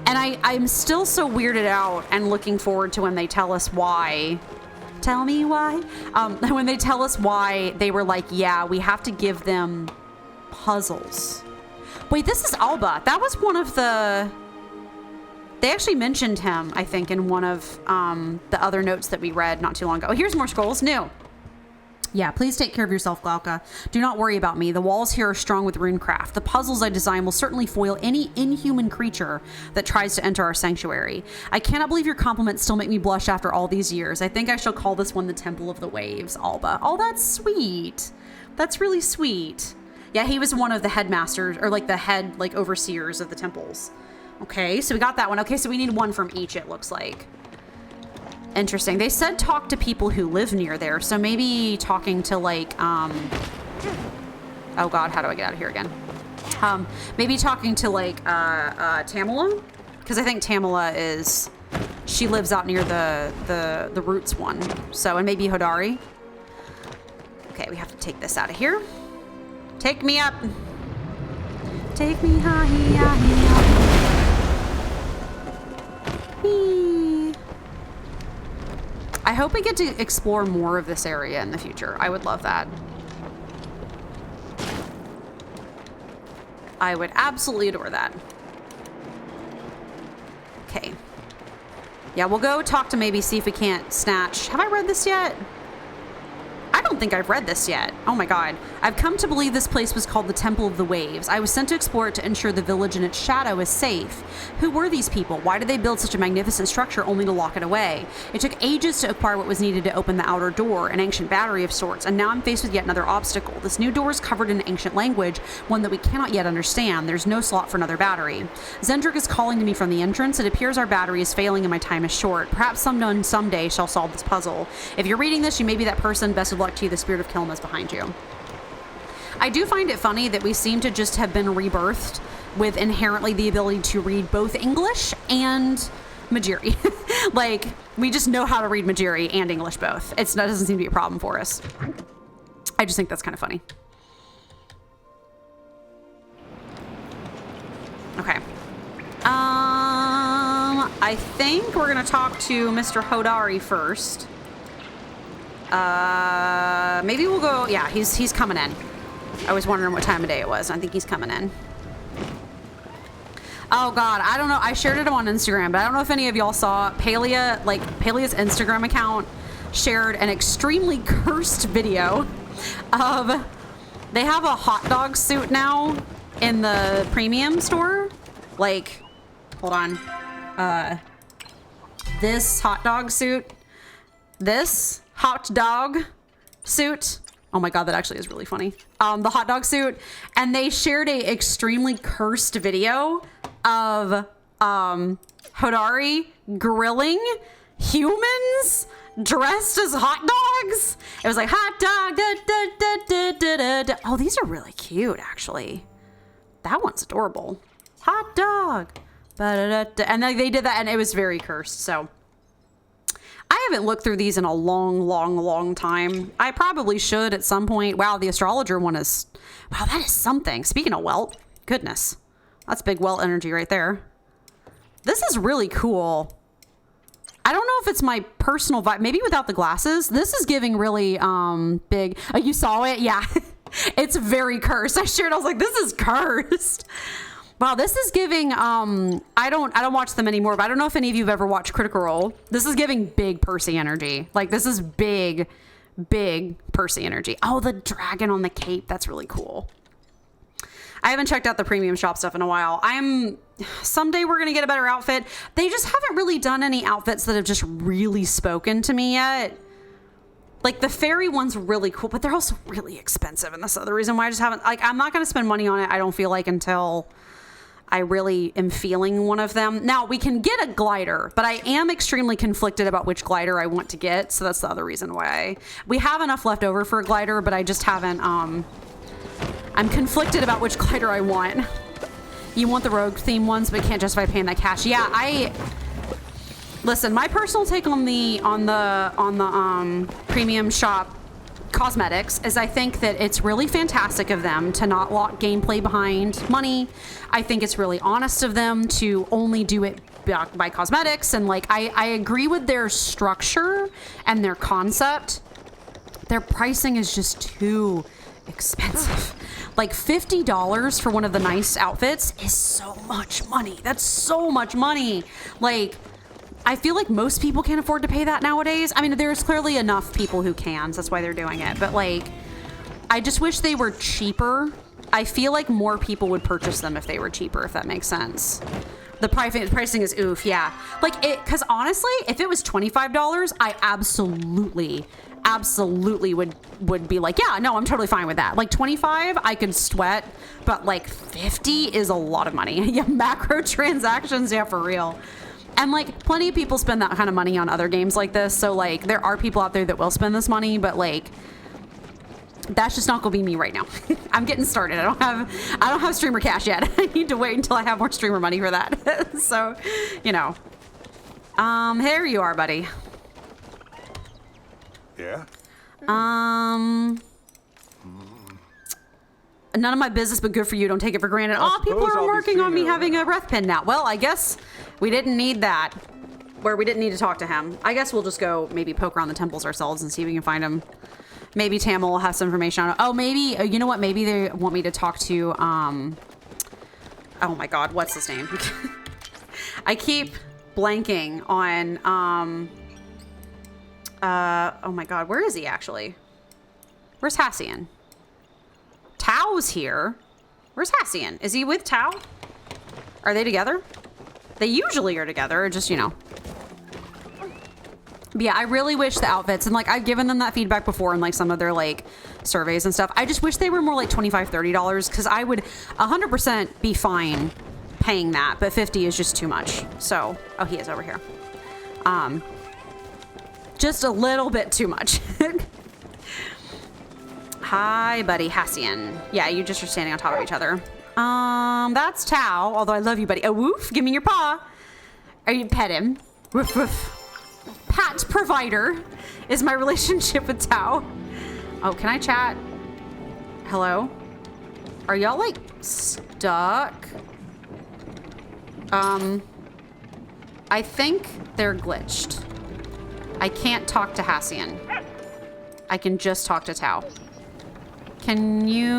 And I'm still so weirded out and looking forward to when they tell us why. Tell me why? When they tell us why, they were like, yeah, we have to give them puzzles. Wait, this is Alba. That was one of the... They actually mentioned him, I think, in one of the other notes that we read not too long ago. Oh, here's more scrolls. New. Yeah, please take care of yourself, Glauca. Do not worry about me. The walls here are strong with runecraft. The puzzles I design will certainly foil any inhuman creature that tries to enter our sanctuary. I cannot believe your compliments still make me blush after all these years. I think I shall call this one the Temple of the Waves, Alba. Oh, that's sweet. That's really sweet. Yeah, he was one of the headmasters, or like the head, like overseers of the temples. Okay, so we got that one. Okay, so we need one from each, it looks like. Interesting. They said talk to people who live near there, so maybe talking to like, oh God, how do I get out of here again? Maybe talking to like, Tamala? Because I think Tamala is, she lives out near the Roots one. So, and maybe Hodari. Okay, we have to take this out of here. Take me up. Take me high, high, high. I hope we get to explore more of this area in the future. I would love that. I would absolutely adore that. Okay. Yeah, we'll go talk to maybe see if we can't snatch. Have I read this yet? I don't think I've read this yet. Oh my god. I've come to believe this place was called the Temple of the Waves. I was sent to explore it to ensure the village and its shadow is safe. Who were these people? Why did they build such a magnificent structure only to lock it away? It took ages to acquire what was needed to open the outer door, an ancient battery of sorts, and now I'm faced with yet another obstacle. This new door is covered in ancient language, one that we cannot yet understand. There's no slot for another battery. Zendrick is calling to me from the entrance. It appears our battery is failing and my time is short. Perhaps someone someday shall solve this puzzle. If you're reading this, you may be that person. Best of luck to you. The spirit of Kiln is behind you. I do find it funny that we seem to just have been rebirthed with inherently the ability to read both English and Majiri. Like, we just know how to read Majiri and English both. That doesn't seem to be a problem for us. I just think that's kind of funny. Okay. I think we're gonna talk to Mr. Hodari first. Maybe we'll go. Yeah, he's coming in. I was wondering what time of day it was. I think he's coming in. Oh god, I don't know. I shared it on Instagram, but I don't know if any of y'all saw Palea's Instagram account shared an extremely cursed video of they have a hot dog suit now in the premium store. Like, hold on. This hot dog suit. This hot dog suit. Oh my god, that actually is really funny. The hot dog suit, and they shared a extremely cursed video of Hodari grilling humans dressed as hot dogs. It was like hot dog. Da, da, da, da, da, da, da. Oh, these are really cute, actually. That one's adorable. Hot dog. Ba-da-da-da. And they did that, and it was very cursed. So I haven't looked through these in a long time. I probably should at some point. Wow, the astrologer one is... Wow, that is something. Speaking of welt, goodness. That's big welt energy right there. This is really cool. I don't know if it's my personal vibe. Maybe without the glasses. This is giving really big... Oh, you saw it? Yeah. It's very cursed. I shared. I was like, this is cursed. Wow, this is giving, I don't watch them anymore, but I don't know if any of you have ever watched Critical Role. This is giving big Percy energy. Like, this is big Percy energy. Oh, the dragon on the cape. That's really cool. I haven't checked out the premium shop stuff in a while. Someday we're going to get a better outfit. They just haven't really done any outfits that have just really spoken to me yet. Like, the fairy one's really cool, but they're also really expensive. And that's the other reason why I just haven't, like, I'm not going to spend money on it, I don't feel like, until I really am feeling one of them. Now, we can get a glider, but I am extremely conflicted about which glider I want to get. So that's the other reason why. We have enough left over for a glider, but I just haven't, I'm conflicted about which glider I want. You want the rogue theme ones, but can't justify paying that cash. Yeah, listen, my personal take on the premium shop cosmetics is I think that it's really fantastic of them to not lock gameplay behind money. I think it's really honest of them to only do it by cosmetics, and like I agree with their structure and their concept. Their pricing is just too expensive. Like $50 for one of the nice outfits is so much money. That's so much money. Like, I feel like most people can't afford to pay that nowadays. I mean, there's clearly enough people who can, so that's why they're doing it. But like, I just wish they were cheaper. I feel like more people would purchase them if they were cheaper, if that makes sense. The pricing is oof, yeah. Like, because honestly, if it was $25, I absolutely would be like, yeah, no, I'm totally fine with that. Like 25, I could sweat, but like 50 is a lot of money. Yeah, macro transactions, yeah, for real. And like plenty of people spend that kind of money on other games like this. So like there are people out there that will spend this money, but like that's just not gonna be me right now. I'm getting started. I don't have streamer cash yet. I need to wait until I have more streamer money for that. So, you know. Here you are, buddy. Yeah? None of my business, but good for you. Don't take it for granted. Oh, people are remarking on me having a Reth pin now. Well, I guess we didn't need that. Where we didn't need to talk to him. I guess we'll just go maybe poke around the temples ourselves and see if we can find him. Maybe Tamil will have some information on it. Oh, maybe, you know what? Maybe they want me to talk to, oh my God, what's his name? I keep blanking on, oh my God, where is he actually? Where's Hassian? Tao's here. Where's Hassian? Is he with Tao? Are they together? They usually are together, just, you know. But yeah, I really wish the outfits, and like I've given them that feedback before in like some of their like surveys and stuff. I just wish they were more like $25, $30 because I would 100% be fine paying that, but 50 is just too much. So, oh, he is over here. Just a little bit too much. Hi, buddy, Hassian. Yeah, you just are standing on top of each other. That's Tao, although I love you, buddy. Oh, woof, give me your paw. Are you pet him? Woof, woof. Pat provider is my relationship with Tao. Oh, can I chat? Hello? Are y'all like stuck? I think they're glitched. I can't talk to Hassian. I can just talk to Tao. Can you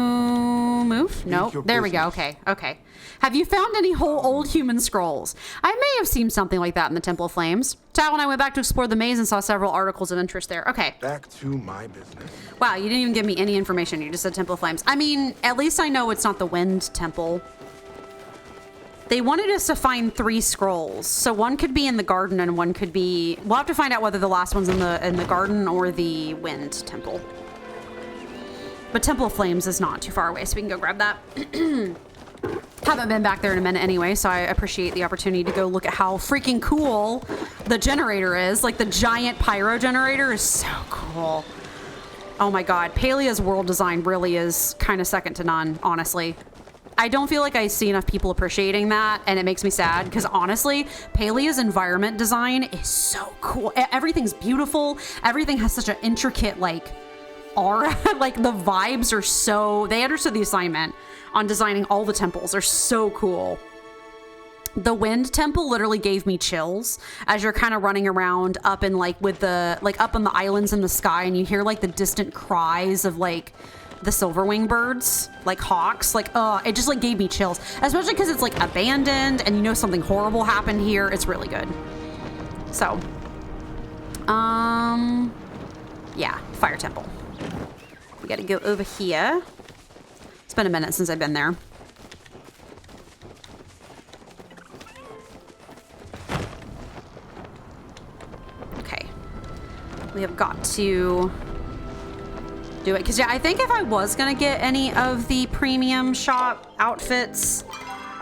move? Nope. There we go. Okay. Okay. Have you found any whole old human scrolls? I may have seen something like that in the Temple of Flames. Tao and I went back to explore the maze and saw several articles of interest there. Okay. Back to my business. Wow, you didn't even give me any information. You just said Temple of Flames. I mean, at least I know it's not the Wind Temple. They wanted us to find 3 scrolls. So one could be in the garden and one could be... We'll have to find out whether the last one's in the garden or the Wind Temple. But Temple of Flames is not too far away, so we can go grab that. Haven't been back there in a minute anyway, so I appreciate the opportunity to go look at how freaking cool the generator is. Like, the giant pyro generator is so cool. Oh my God, Palea's world design really is kind of second to none, honestly. I don't feel like I see enough people appreciating that, and it makes me sad, because honestly, Palea's environment design is so cool. Everything's beautiful. Everything has such an intricate, like, aura. Like, the vibes are so... They understood the assignment on designing all the temples. They're so cool. The Wind Temple literally gave me chills as you're kind of running around up in, like, with the... Like, up on the islands in the sky, and you hear, like, the distant cries of, like... the silverwing birds, like hawks, like, it just like gave me chills, especially because it's like abandoned and you know something horrible happened here. It's really good. So, yeah, Fire Temple. We got to go over here. It's been a minute since I've been there. Okay. We have got to do it, because yeah, I think if I was gonna get any of the premium shop outfits,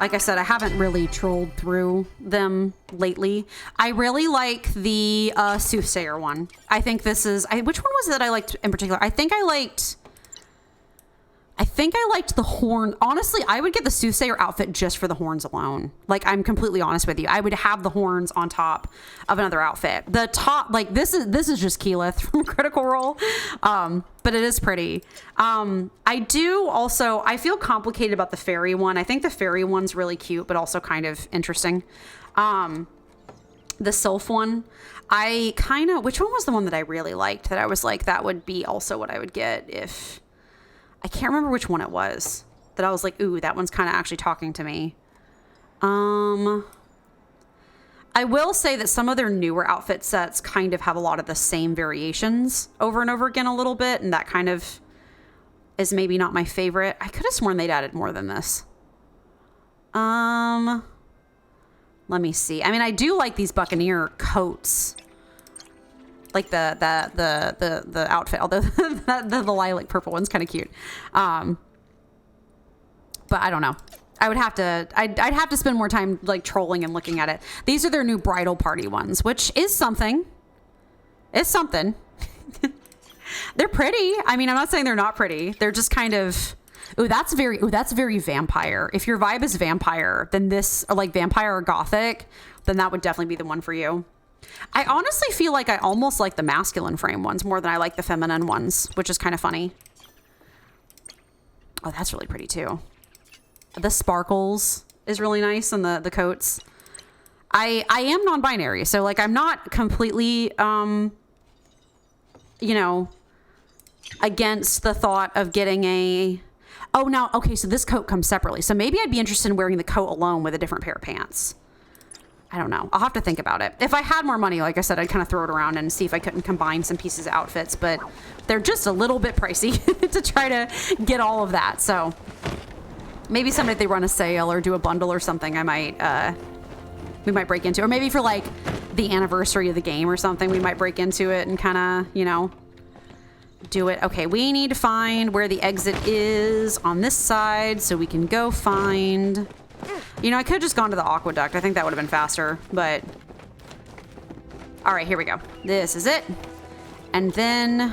like I said, I haven't really trolled through them lately. I really like the Soothsayer one. I think this is, which one was it that I liked in particular? I think I liked the horn. Honestly, I would get the Soothsayer outfit just for the horns alone. Like, I'm completely honest with you. I would have the horns on top of another outfit. The top, like, this is just Keyleth from Critical Role. But it is pretty. I do also, I feel complicated about the fairy one. I think the fairy one's really cute, but also kind of interesting. The Sylph one, which one was the one that I really liked that I was like, that would be also what I would get if... I can't remember which one it was that I was like, ooh, that one's kind of actually talking to me. I will say that some of their newer outfit sets kind of have a lot of the same variations over and over again a little bit, and that kind of is maybe not my favorite. I could have sworn they'd added more than this. Let me see. I mean, I do like these Buccaneer coats. Like the outfit, although the lilac purple one's kind of cute. But I don't know. I'd have to spend more time like trolling and looking at it. These are their new bridal party ones, which is something. It's something. They're pretty. I mean, I'm not saying they're not pretty. They're just kind of, that's very vampire. If your vibe is vampire, then this, or like vampire or gothic, then that would definitely be the one for you. I honestly feel like I almost like the masculine frame ones more than I like the feminine ones, which is kind of funny. Oh, that's really pretty too. The sparkles is really nice on the coats. I am non-binary, so like I'm not completely, you know, against the thought of getting a... Oh, now, okay, so this coat comes separately. So maybe I'd be interested in wearing the coat alone with a different pair of pants. I don't know. I'll have to think about it. If I had more money, like I said, I'd kind of throw it around and see if I couldn't combine some pieces of outfits, but they're just a little bit pricey to try to get all of that. So maybe someday if they run a sale or do a bundle or something, we might break into it. Or maybe for like the anniversary of the game or something, we might break into it and kind of, you know, do it. Okay, we need to find where the exit is on this side so we can go find... You know, I could have just gone to the aqueduct. I think that would have been faster, but... All right, here we go. This is it. And then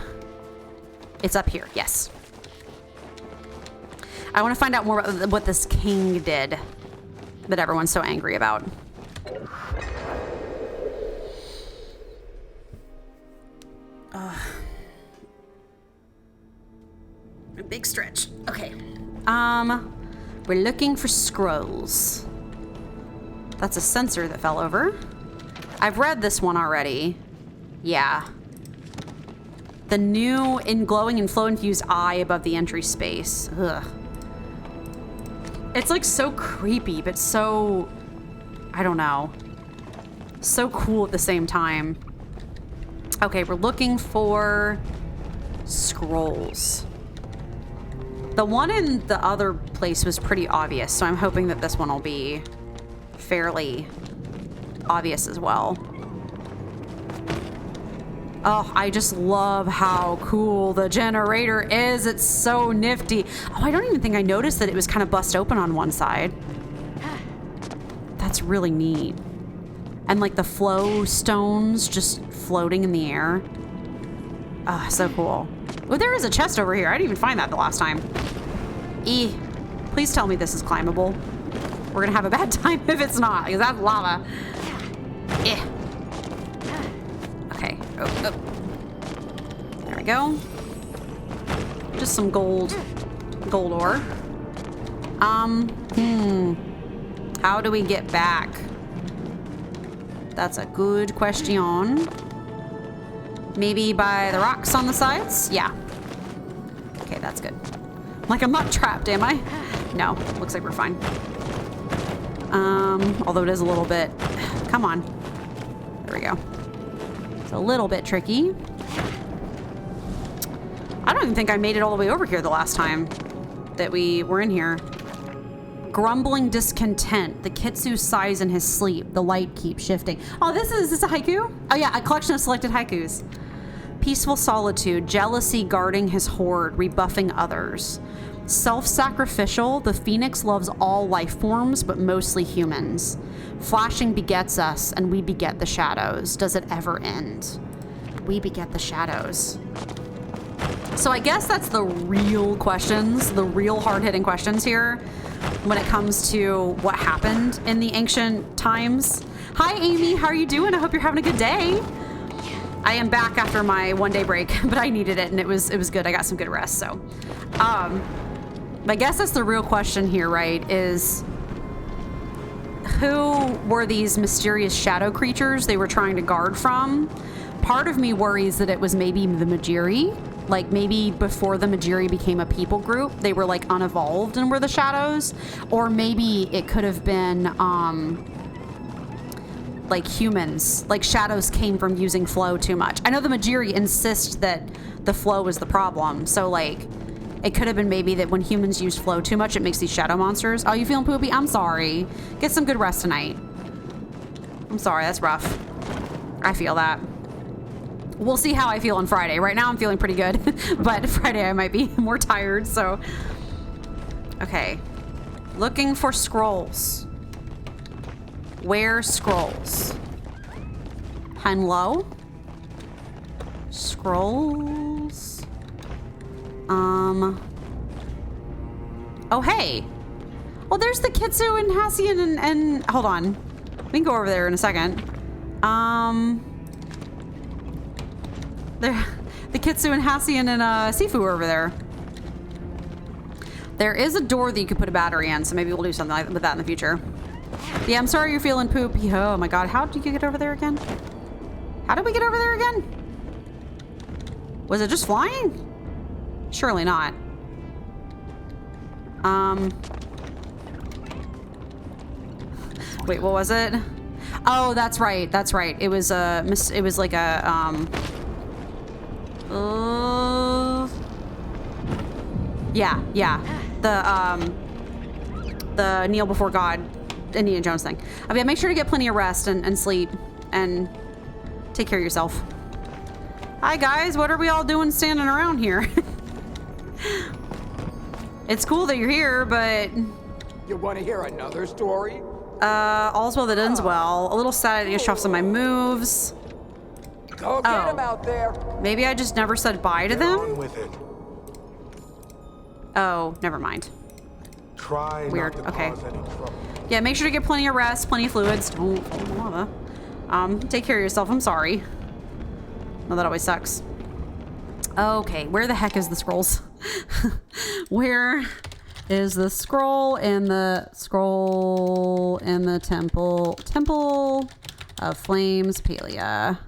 it's up here. Yes. I want to find out more about what this king did that everyone's so angry about. A big stretch. Okay. We're looking for scrolls. That's a sensor that fell over. I've read this one already. Yeah. The new glowing and flow infused eye above the entry space. Ugh. It's like so creepy, but so, I don't know, so cool at the same time. Okay, we're looking for scrolls. The one in the other place was pretty obvious, so I'm hoping that this one will be fairly obvious as well. Oh, I just love how cool the generator is. It's so nifty. Oh, I don't even think I noticed that it was kind of bust open on one side. That's really neat. And like the flow stones just floating in the air. Ah, so cool. Oh, there is a chest over here. I didn't even find that the last time. Please tell me this is climbable. We're gonna have a bad time if it's not, because that's lava. Okay. Oh. There we go. Just some gold ore. How do we get back? That's a good question. Maybe by the rocks on the sides? Yeah. Okay, that's good. Like, I'm not trapped, am I? No, looks like we're fine. Although it is a little bit... Come on. There we go. It's a little bit tricky. I don't even think I made it all the way over here the last time that we were in here. Grumbling discontent. The Kitsu sighs in his sleep. The light keeps shifting. Oh, is this a haiku? Oh yeah, a collection of selected haikus. Peaceful solitude. Jealousy guarding his hoard. Rebuffing others. Self-sacrificial. The phoenix loves all life forms, but mostly humans. Flashing begets us, and we beget the shadows. Does it ever end? We beget the shadows. So I guess that's the real questions, the real hard-hitting questions here when it comes to what happened in the ancient times. Hi, Amy. How are you doing? I hope you're having a good day. I am back after my one-day break, but I needed it, and it was good. I got some good rest, so. I guess that's the real question here, right, is who were these mysterious shadow creatures they were trying to guard from? Part of me worries that it was maybe the Majiri. Like, maybe before the Majiri became a people group, they were, like, unevolved and were the shadows. Or maybe it could have been, like, humans. Like, shadows came from using flow too much. I know the Majiri insist that the flow is the problem. So, like, it could have been maybe that when humans use flow too much, it makes these shadow monsters. Oh, you feeling poopy? I'm sorry. Get some good rest tonight. I'm sorry, that's rough. I feel that. We'll see how I feel on Friday. Right now I'm feeling pretty good, but Friday I might be more tired, so. Okay. Looking for scrolls. Where scrolls? Hello? Scrolls? Oh, hey. Well, there's the Kitsu and Hassian and hold on. We can go over there in a second. The Kitsu and Hassian and Sifu are over there. There is a door that you could put a battery in, so maybe we'll do something with that in the future. Yeah, I'm sorry you're feeling poopy. Oh my god, how did you get over there again? How did we get over there again? Was it just flying? Surely not. Wait, what was it? Oh, that's right. That's right. It was it was like a yeah. The kneel before God Indiana Jones thing. I mean, make sure to get plenty of rest and sleep and take care of yourself. Hi guys, what are we all doing standing around here? It's cool that you're here, but You want to hear another story? all's well that ends well. A little sad to show off some of my moves. Go get him out there. Maybe I just never said bye to Get on them? with it. Oh, never mind. Try Weird, not to okay. cause any trouble. Yeah, make sure to get plenty of rest, plenty of fluids. Don't fall in the lava. Take care of yourself. I'm sorry. No, that always sucks. Okay, where the heck is the scrolls? Where is the scroll in the temple of flames, Palia?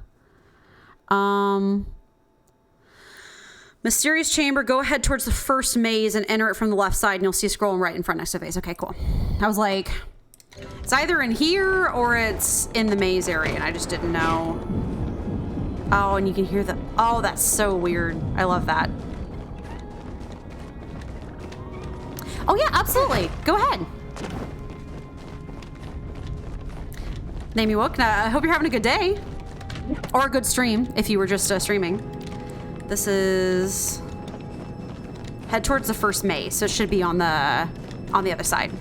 Mysterious chamber. Go ahead towards the first maze and enter it from the left side, and you'll see a scroll right in front next to the face. Okay, cool. I was like, it's either in here or it's in the maze area, and I just didn't know. Oh, and you can hear the... Oh, that's so weird. I love that. Oh, yeah, absolutely. Go ahead. Name you woke. I hope you're having a good day. Or a good stream, if you were just streaming. This is... Head towards the first maze, so it should be on the other side.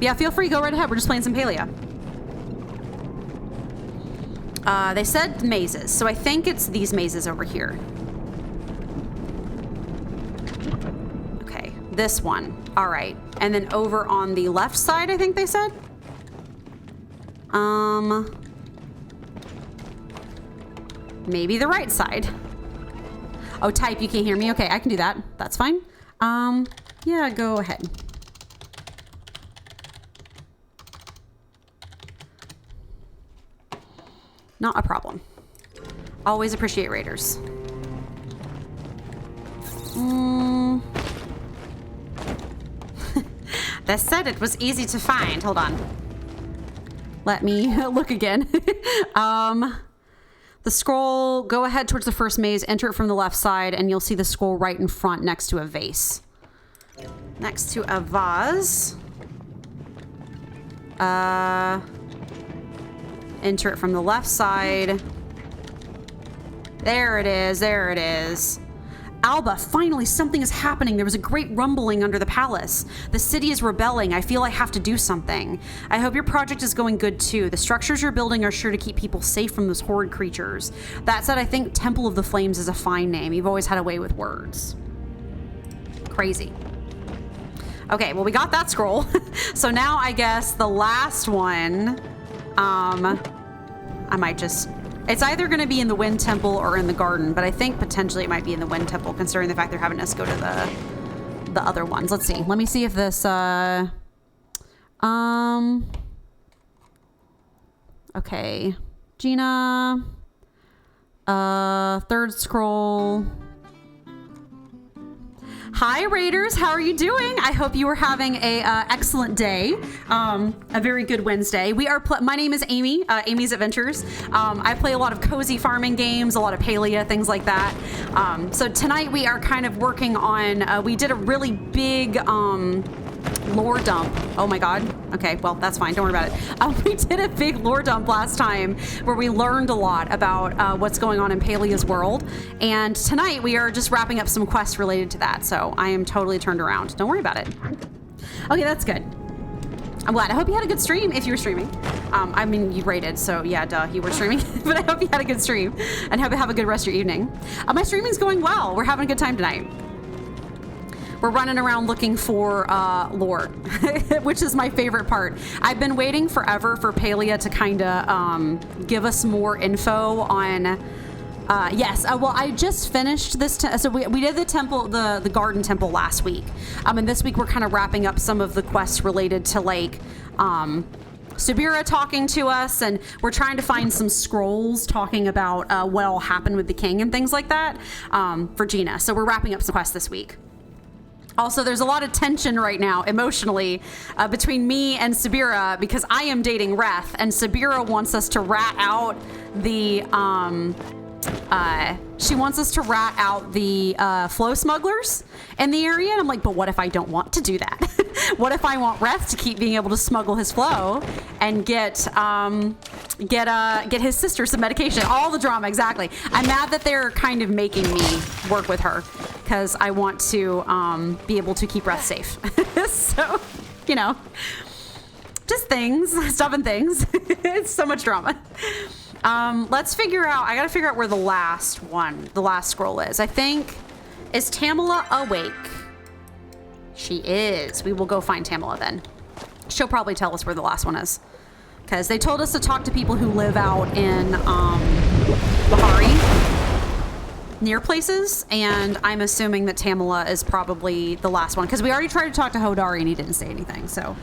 Yeah, feel free. Go right ahead. We're just playing some Palia. They said mazes, so I think it's these mazes over here. Okay, this one. All right. And then over on the left side, I think they said. Maybe the right side. Oh, type, you can't hear me? Okay, I can do that. That's fine. Yeah, go ahead. Not a problem. Always appreciate raiders. They said it was easy to find. Hold on. Let me look again. The scroll, go ahead towards the first maze, enter it from the left side, and you'll see the scroll right in front next to a vase. Next to a vase. Enter it from the left side. There it is. There it is. Alba, finally something is happening. There was a great rumbling under the palace. The city is rebelling. I feel I have to do something. I hope your project is going good too. The structures you're building are sure to keep people safe from those horrid creatures. That said, I think Temple of the Flames is a fine name. You've always had a way with words. Crazy. Okay, well, we got that scroll. So now I guess the last one, I might just... It's either going to be in the Wind Temple or in the garden, but I think potentially it might be in the Wind Temple, considering the fact they're having us go to the other ones. Let's see. Let me see if this, okay. Gina, third scroll. Hi, Raiders. How are you doing? I hope you are having a excellent day. A very good Wednesday. We are. My name is Amy. Amy's Adventures. I play a lot of cozy farming games, a lot of Palia, things like that. So tonight we are kind of working on. We did a really big lore dump. Oh my god. Okay, well, that's fine. Don't worry about it. We did a big lore dump last time where we learned a lot about what's going on in Palia's world. And tonight we are just wrapping up some quests related to that. So I am totally turned around. Don't worry about it. Okay, that's good. I'm glad. I hope you had a good stream if you were streaming. I mean, you rated, so yeah, duh, you were streaming. But I hope you had a good stream and hope you have a good rest of your evening. My streaming's going well. We're having a good time tonight. We're running around looking for lore, which is my favorite part. I've been waiting forever for Palia to kind of give us more info on... yes, well, I just finished this. So we did the temple, the garden temple last week. And this week we're kind of wrapping up some of the quests related to like... Subira talking to us, and we're trying to find some scrolls talking about what all happened with the king and things like that for Gina. So we're wrapping up some quests this week. Also, there's a lot of tension right now, emotionally, between me and Subira because I am dating Reth, and Subira wants us to rat out the, she wants us to rat out the flow smugglers in the area. And I'm like, but what if I don't want to do that? What if I want Reth to keep being able to smuggle his flow and get his sister some medication? All the drama, exactly. I'm mad that they're kind of making me work with her because I want to be able to keep Reth safe. So, you know, just things, stuff and things. It's so much drama. Let's figure out, I gotta figure out where the last scroll is. I think, is Tamala awake? She is. We will go find Tamala then. She'll probably tell us where the last one is. Because they told us to talk to people who live out in, Bahari, near places, and I'm assuming that Tamala is probably the last one. Because we already tried to talk to Hodari and he didn't say anything, so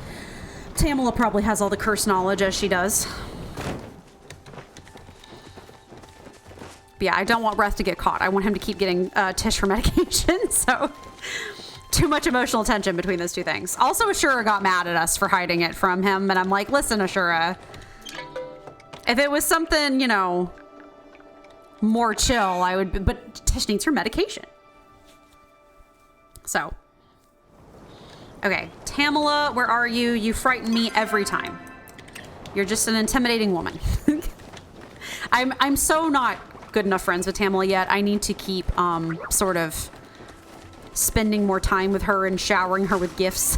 Tamala probably has all the curse knowledge as she does. But yeah, I don't want Reth to get caught. I want him to keep getting Tish for medication. So too much emotional tension between those two things. Also, Ashura got mad at us for hiding it from him. And I'm like, listen, Ashura, if it was something, you know, more chill, I would be, but Tish needs her medication. So, okay. Tamala, where are you? You frighten me every time. You're just an intimidating woman. I'm so not good enough friends with Tamala yet. I need to keep sort of spending more time with her and showering her with gifts.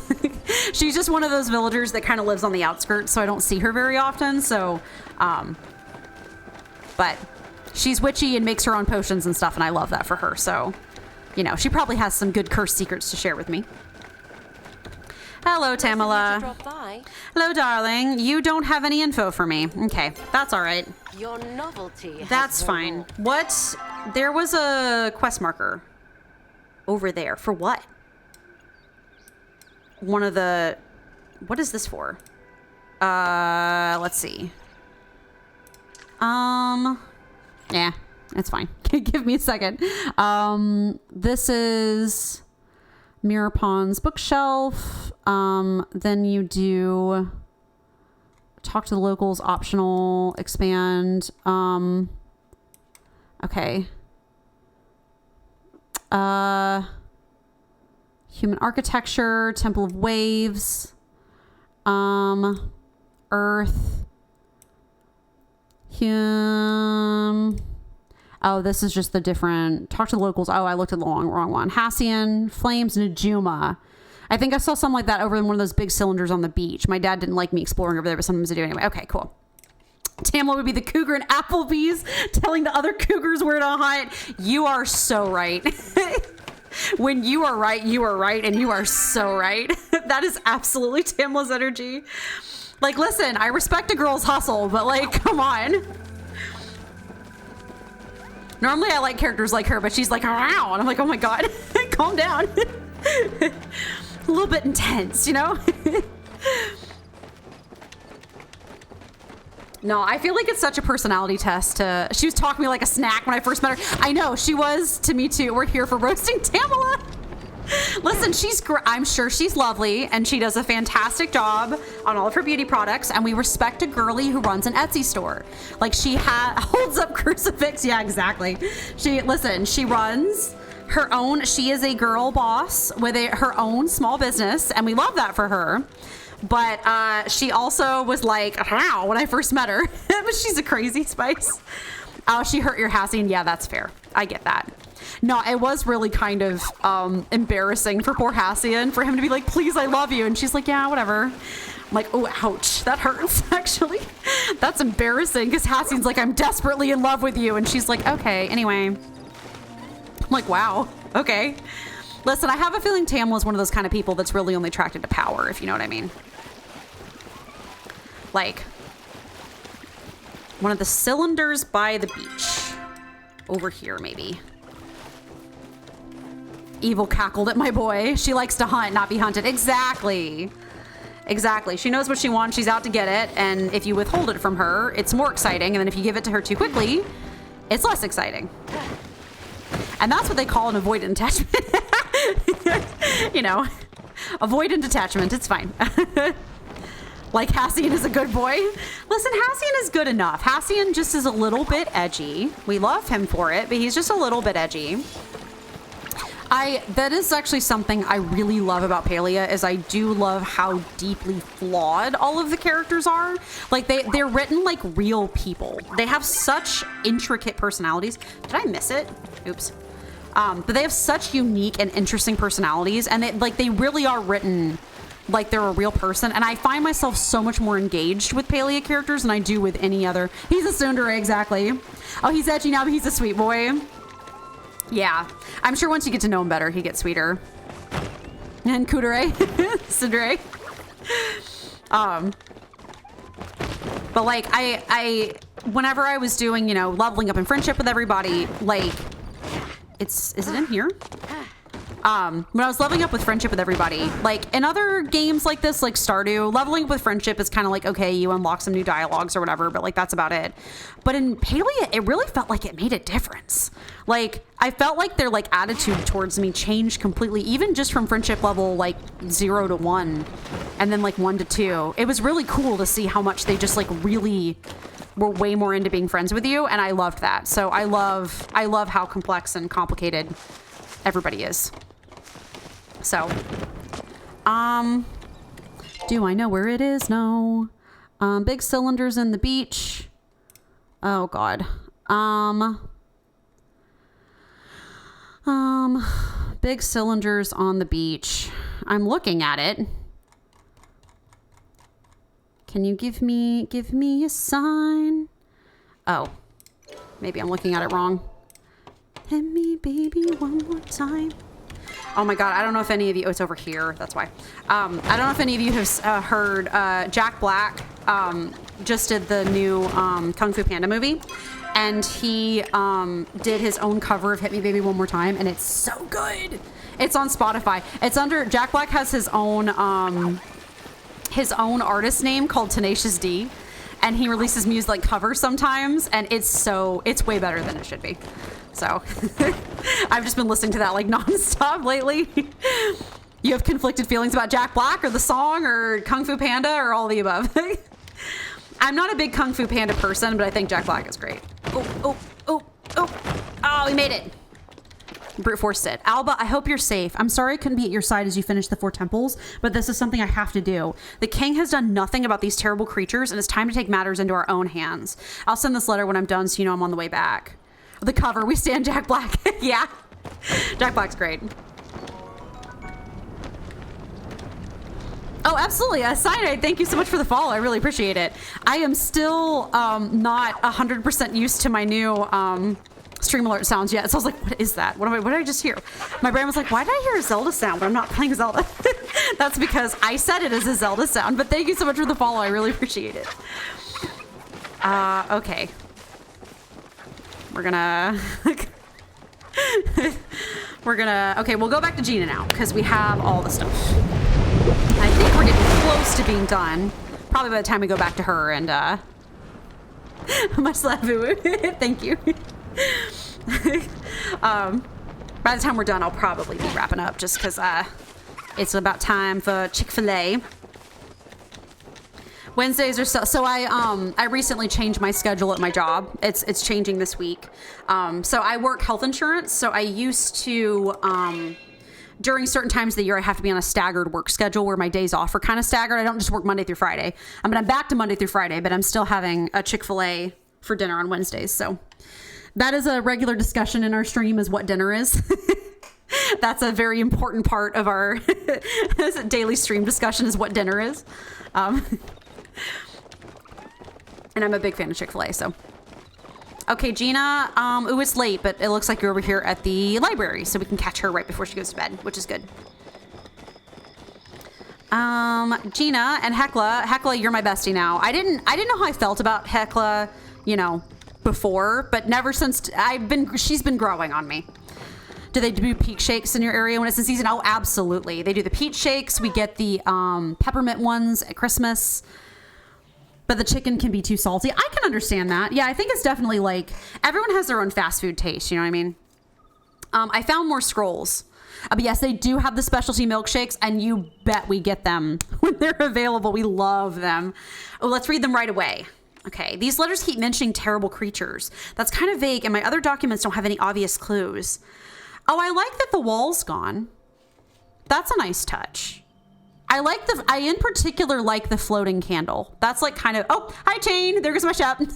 She's just one of those villagers that kind of lives on the outskirts, so I don't see her very often. So, but she's witchy and makes her own potions and stuff, and I love that for her. So, you know, she probably has some good curse secrets to share with me. Hello, Tamala. Hello, darling. You don't have any info for me. Okay, that's all right. Your novelty. That's fine. What? There was a quest marker over there. For what? One of the... What is this for? Let's see. Yeah, it's fine. Give me a second. This is Mirror Pond's bookshelf. Then you do talk to the locals, optional, expand. Okay. Human architecture, Temple of Waves, Earth, oh, this is just the different, talk to the locals. Oh, I looked at the wrong one. Hassian, Flames, Najuma. I think I saw something like that over in one of those big cylinders on the beach. My dad didn't like me exploring over there, but sometimes I do anyway. Okay, cool. Tamala would be the cougar in Applebee's telling the other cougars where to hunt. You are so right. When you are right, and you are so right. That is absolutely Tamala's energy. Like, listen, I respect a girl's hustle, but like, come on. Normally I like characters like her, but she's like, wow. And I'm like, oh my God, calm down. A little bit intense, you know? No, I feel like it's such a personality test. She was talking to me like a snack when I first met her. I know, she was to me too. We're here for roasting Tamala. Listen, I'm sure she's lovely and she does a fantastic job on all of her beauty products, and we respect a girly who runs an Etsy store. Like, she holds up crucifix. Yeah, exactly. She runs her own, she is a girl boss with her own small business, and we love that for her. But she also was like, wow, when I first met her. But she's a crazy spice. Oh, she hurt your Hassian. Yeah, that's fair. I get that. No, it was really kind of embarrassing for poor Hassian, for him to be like, please, I love you. And she's like, yeah, whatever. I'm like, oh, ouch. That hurts, actually. That's embarrassing, because Hassian's like, I'm desperately in love with you. And she's like, okay, anyway. I'm like, wow, okay. Listen, I have a feeling Tamala's one of those kind of people that's really only attracted to power, if you know what I mean. Like, one of the cylinders by the beach. Over here, maybe. Evil cackled at my boy. She likes to hunt, not be hunted. Exactly. Exactly. She knows what she wants. She's out to get it. And if you withhold it from her, it's more exciting. And then if you give it to her too quickly, it's less exciting. And that's what they call an avoidant attachment. You know, avoidant attachment. It's fine. Like Hassian is a good boy. Listen, Hassian is good enough. Hassian just is a little bit edgy. We love him for it, but he's just a little bit edgy. That is actually something I really love about Palia, is I do love how deeply flawed all of the characters are. Like they're written like real people. They have such intricate personalities. Did I miss it? Oops. But they have such unique and interesting personalities, and they really are written like they're a real person. And I find myself so much more engaged with Palia characters than I do with any other. He's a tsundere, exactly. Oh, he's edgy now, but he's a sweet boy. Yeah, I'm sure once you get to know him better, he gets sweeter. And kudere, tsundere. But like I whenever I was doing, you know, leveling up in friendship with everybody, like is it in here? When I was leveling up with friendship with everybody, like in other games like this, like Stardew, leveling up with friendship is kind of like, okay, you unlock some new dialogues or whatever, but like that's about it. But in Palia, it really felt like it made a difference. Like I felt like their like attitude towards me changed completely, even just from friendship level like 0 to 1 and then like 1 to 2. It was really cool to see how much they just like really were way more into being friends with you, and I loved that. So I love how complex and complicated everybody is. So, do I know where it is? No. Big cylinders in the beach. Oh God. Big cylinders on the beach. I'm looking at it. Can you give me a sign? Oh, maybe I'm looking at it wrong. Hit me, baby, one more time. Oh my God, I don't know if any of you, oh, it's over here, that's why. I don't know if any of you have heard, Jack Black just did the new Kung Fu Panda movie, and he did his own cover of Hit Me Baby One More Time, and it's so good. It's on Spotify. It's under, Jack Black has his own artist name called Tenacious D, and he releases music like covers sometimes, and it's way better than it should be. So I've just been listening to that like nonstop lately. You have conflicted feelings about Jack Black or the song or Kung Fu Panda or all the above. I'm not a big Kung Fu Panda person, but I think Jack Black is great. Oh, we made it. Brute forced it. Alba, I hope you're safe. I'm sorry I couldn't be at your side as you finish the 4 temples, but this is something I have to do. The king has done nothing about these terrible creatures, and it's time to take matters into our own hands. I'll send this letter when I'm done so you know I'm on the way back. The cover, we stand Jack Black. Yeah, Jack Black's great. Oh, absolutely. Cyanide, thank you so much for the follow. I really appreciate it. I am still not 100% used to my new stream alert sounds yet. So I was like, what is that? What did I just hear? My brain was like, why did I hear a Zelda sound? But I'm not playing Zelda. That's because I said it as a Zelda sound. But thank you so much for the follow. I really appreciate it. Okay. We're gonna okay, we'll go back to Jina now because we have all the stuff. I think we're getting close to being done. Probably by the time we go back to her and much love. Thank you. By the time we're done, I'll probably be wrapping up just because it's about time for Chick-fil-A. Wednesdays are so I recently changed my schedule at my job. It's changing this week. So I work health insurance. So I used to during certain times of the year I have to be on a staggered work schedule where my days off are kind of staggered. I don't just work Monday through Friday. I mean, I'm back to Monday through Friday, but I'm still having a Chick-fil-A for dinner on Wednesdays. So that is a regular discussion in our stream, is what dinner is. That's a very important part of our daily stream discussion, is what dinner is. And I'm a big fan of Chick-fil-A, so. Okay, Gina, ooh, it's late, but it looks like you're over here at the library, so we can catch her right before she goes to bed, which is good. Gina and Hecla, you're my bestie now. I didn't know how I felt about Hecla, you know, before, but never since she's been growing on me. Do they do peach shakes in your area when it's in season? Oh, absolutely. They do the peach shakes. We get the peppermint ones at Christmas. But the chicken can be too salty. I can understand that. Yeah, I think it's definitely like, everyone has their own fast food taste, you know what I mean? I found more scrolls. But yes, they do have the specialty milkshakes, and you bet we get them when they're available. We love them. Oh, let's read them right away. Okay, these letters keep mentioning terrible creatures. That's kind of vague, and my other documents don't have any obvious clues. Oh, I like that the wall's gone. That's a nice touch. I in particular like the floating candle. That's like kind of, oh, hi Jane, there goes my shop. We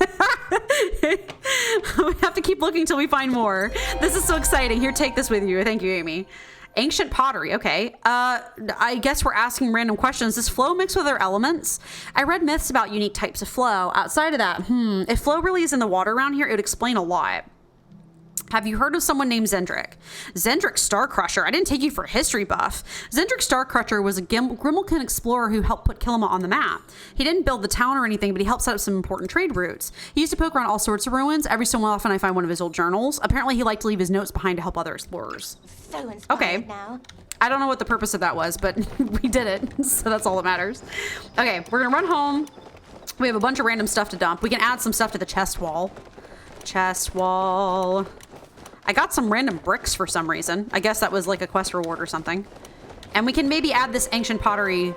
have to keep looking till we find more. This is so exciting. Here, take this with you. Thank you, Amy. Ancient pottery. Okay. I guess we're asking random questions. Does flow mix with other elements? I read myths about unique types of flow. Outside of that, if flow really is in the water around here, it would explain a lot. Have you heard of someone named Zendrick? Zendrick Starcrusher. I didn't take you for a history buff. Zendrick Starcrusher was a Grimmelkin explorer who helped put Kilima on the map. He didn't build the town or anything, but he helped set up some important trade routes. He used to poke around all sorts of ruins. Every so often I find one of his old journals. Apparently he liked to leave his notes behind to help other explorers. So inspired Okay. now. I don't know what the purpose of that was, but we did it, so that's all that matters. Okay, we're gonna run home. We have a bunch of random stuff to dump. We can add some stuff to the chest wall. Chest wall. I got some random bricks for some reason. I guess that was like a quest reward or something. And we can maybe add this ancient pottery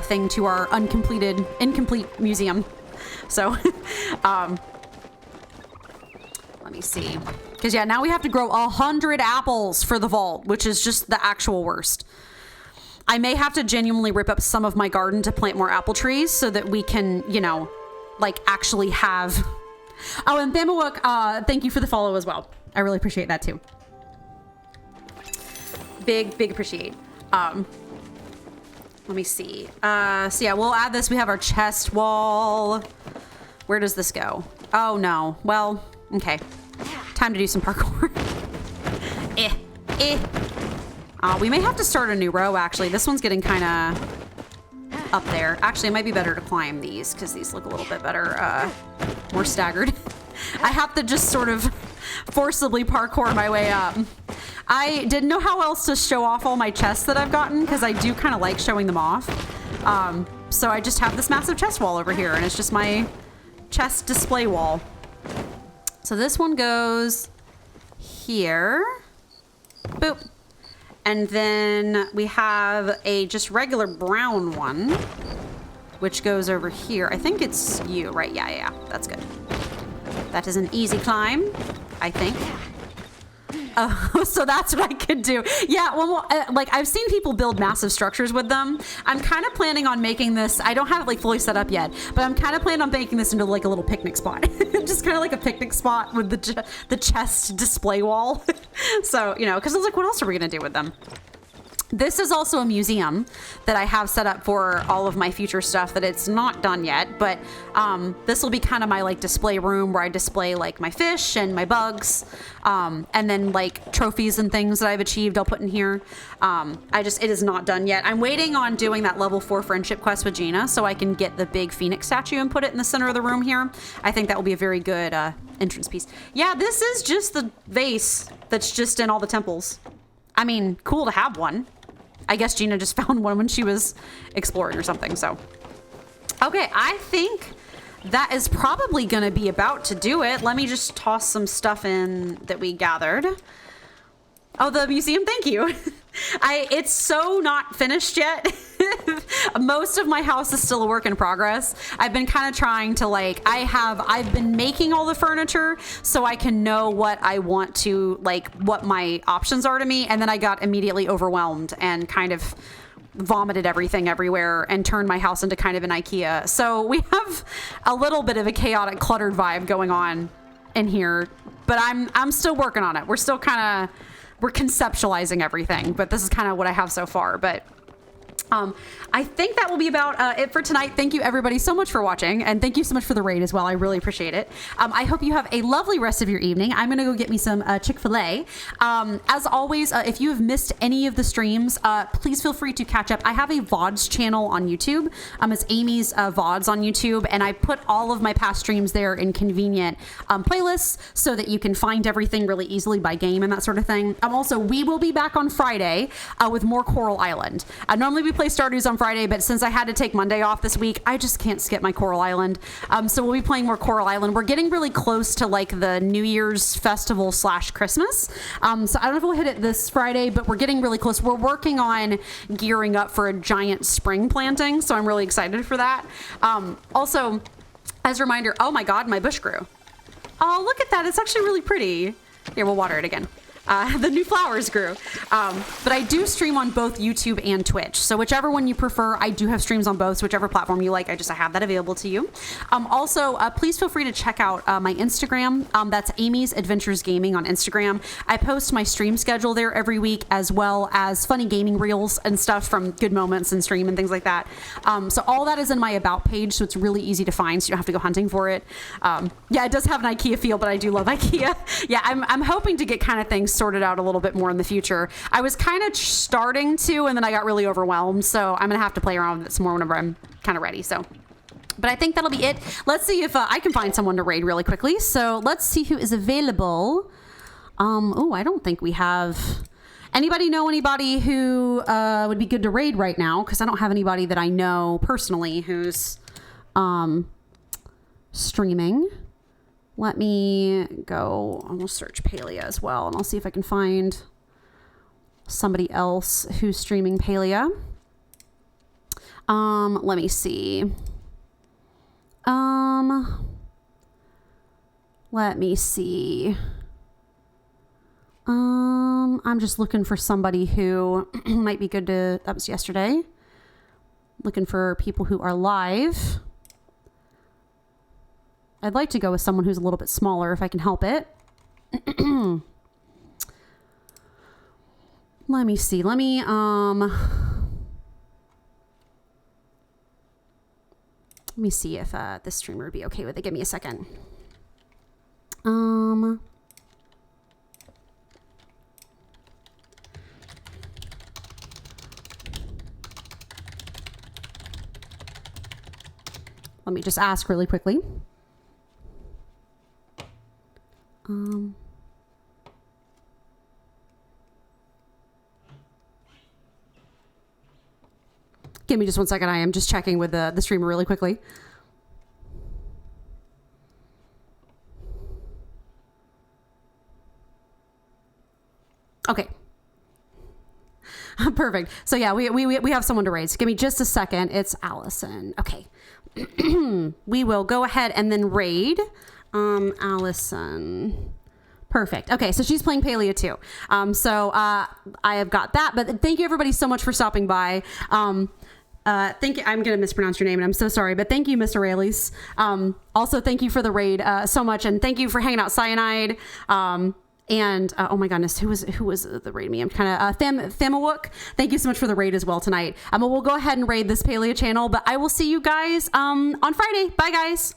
thing to our incomplete museum. So, let me see. Because yeah, now we have to grow 100 apples for the vault, which is just the actual worst. I may have to genuinely rip up some of my garden to plant more apple trees so that we can, you know, like actually have... Oh, and Bamawuk, thank you for the follow as well. I really appreciate that too. Big appreciate. Let me see. So yeah, we'll add this. We have our chest wall. Where does this go? Oh no. Well, okay. Time to do some parkour. We may have to start a new row actually. This one's getting kind of up there. Actually, it might be better to climb these because these look a little bit better, more staggered. I have to just sort of forcibly parkour my way up. I didn't know how else to show off all my chests that I've gotten because I do kind of like showing them off. So I just have this massive chest wall over here and it's just my chest display wall. So this one goes here. Boop. And then we have a just regular brown one, which goes over here. I think it's you, right? Yeah, that's good. That is an easy climb, I think. Oh, so that's what I could do. Yeah, well, like I've seen people build massive structures with them. I'm kind of planning on making this, I don't have it like fully set up yet, but I'm kind of planning on making this into like a little picnic spot. Just kind of like a picnic spot with the chest display wall. So, you know, because I was like, what else are we going to do with them? This is also a museum that I have set up for all of my future stuff that it's not done yet, but this will be kind of my like display room where I display like my fish and my bugs, and then like trophies and things that I've achieved I'll put in here. It is not done yet. I'm waiting on doing that level 4 friendship quest with Jina so I can get the big phoenix statue and put it in the center of the room here. I think that will be a very good entrance piece. Yeah, this is just the vase that's just in all the temples. I mean, cool to have one. I guess Jina just found one when she was exploring or something, so. Okay, I think that is probably gonna be about to do it. Let me just toss some stuff in that we gathered. Oh, the museum, thank you. It's so not finished yet. Most of my house is still a work in progress. I've been kind of trying to like, I've been making all the furniture so I can know what I want to, like what my options are to me. And then I got immediately overwhelmed and kind of vomited everything everywhere and turned my house into kind of an IKEA. So we have a little bit of a chaotic, cluttered vibe going on in here, but I'm still working on it. We're still kind of, we're conceptualizing everything, but this is kind of what I have so far. But I think that will be about it for tonight. Thank you everybody so much for watching, and thank you so much for the raid as well. I really appreciate it. I hope you have a lovely rest of your evening. I'm gonna go get me some Chick-fil-A. As always, if you have missed any of the streams, please feel free to catch up. I have a VODs channel on YouTube. It's Amy's VODs on YouTube, and I put all of my past streams there in convenient playlists so that you can find everything really easily by game and that sort of thing. Also, we will be back on Friday with more Coral Island. Normally we play play Stardew's on Friday, but since I had to take Monday off this week, I just can't skip my Coral Island. So we'll be playing more Coral Island. We're getting really close to like the New Year's festival / Christmas. So I don't know if we'll hit it this Friday, but we're getting really close. We're working on gearing up for a giant spring planting, so I'm really excited for that. Also, as a reminder, oh my God, my bush grew. Oh, look at that. It's actually really pretty. Here, we'll water it again. The new flowers grew. But I do stream on both YouTube and Twitch. So whichever one you prefer, I do have streams on both. So whichever platform you like, I have that available to you. Also, please feel free to check out my Instagram. That's Amy's Adventures Gaming on Instagram. I post my stream schedule there every week, as well as funny gaming reels and stuff from good moments in stream and things like that. So all that is in my About page, so it's really easy to find, so you don't have to go hunting for it. Yeah, it does have an IKEA feel, but I do love IKEA. Yeah, I'm hoping to get kind of things sorted out a little bit more in the future. I was kind of starting to, and then I got really overwhelmed, so I'm gonna have to play around with it some more whenever I'm kind of ready. So, but I think that'll be it. Let's see if I can find someone to raid really quickly. So let's see who is available. Oh, I don't think we have anybody. Know anybody who would be good to raid right now? Because I don't have anybody that I know personally who's streaming. Let me go, I'm gonna search Palia as well, and I'll see if I can find somebody else who's streaming Palia. Let me see. Let me see. I'm just looking for somebody who might be good to, that was yesterday. Looking for people who are live. I'd like to go with someone who's a little bit smaller if I can help it. Let me see. Let me see if this streamer would be okay with it. Give me a second. Let me just ask really quickly. Give me just 1 second. I am just checking with the streamer really quickly. Okay. Perfect. So yeah, we have someone to raid. So give me just a second. It's Allison. Okay. We will go ahead and then raid Allison. Perfect. Okay, so she's playing Palia too. So I have got that. But thank you everybody so much for stopping by. Thank you. I'm gonna mispronounce your name, and I'm so sorry. But thank you, Mr. Rayleigh. Also, thank you for the raid so much, and thank you for hanging out, Cyanide. And oh my goodness, who was the raid me? I'm kind of Thamawook. Thank you so much for the raid as well tonight. We'll go ahead and raid this Palia channel, but I will see you guys on Friday. Bye, guys.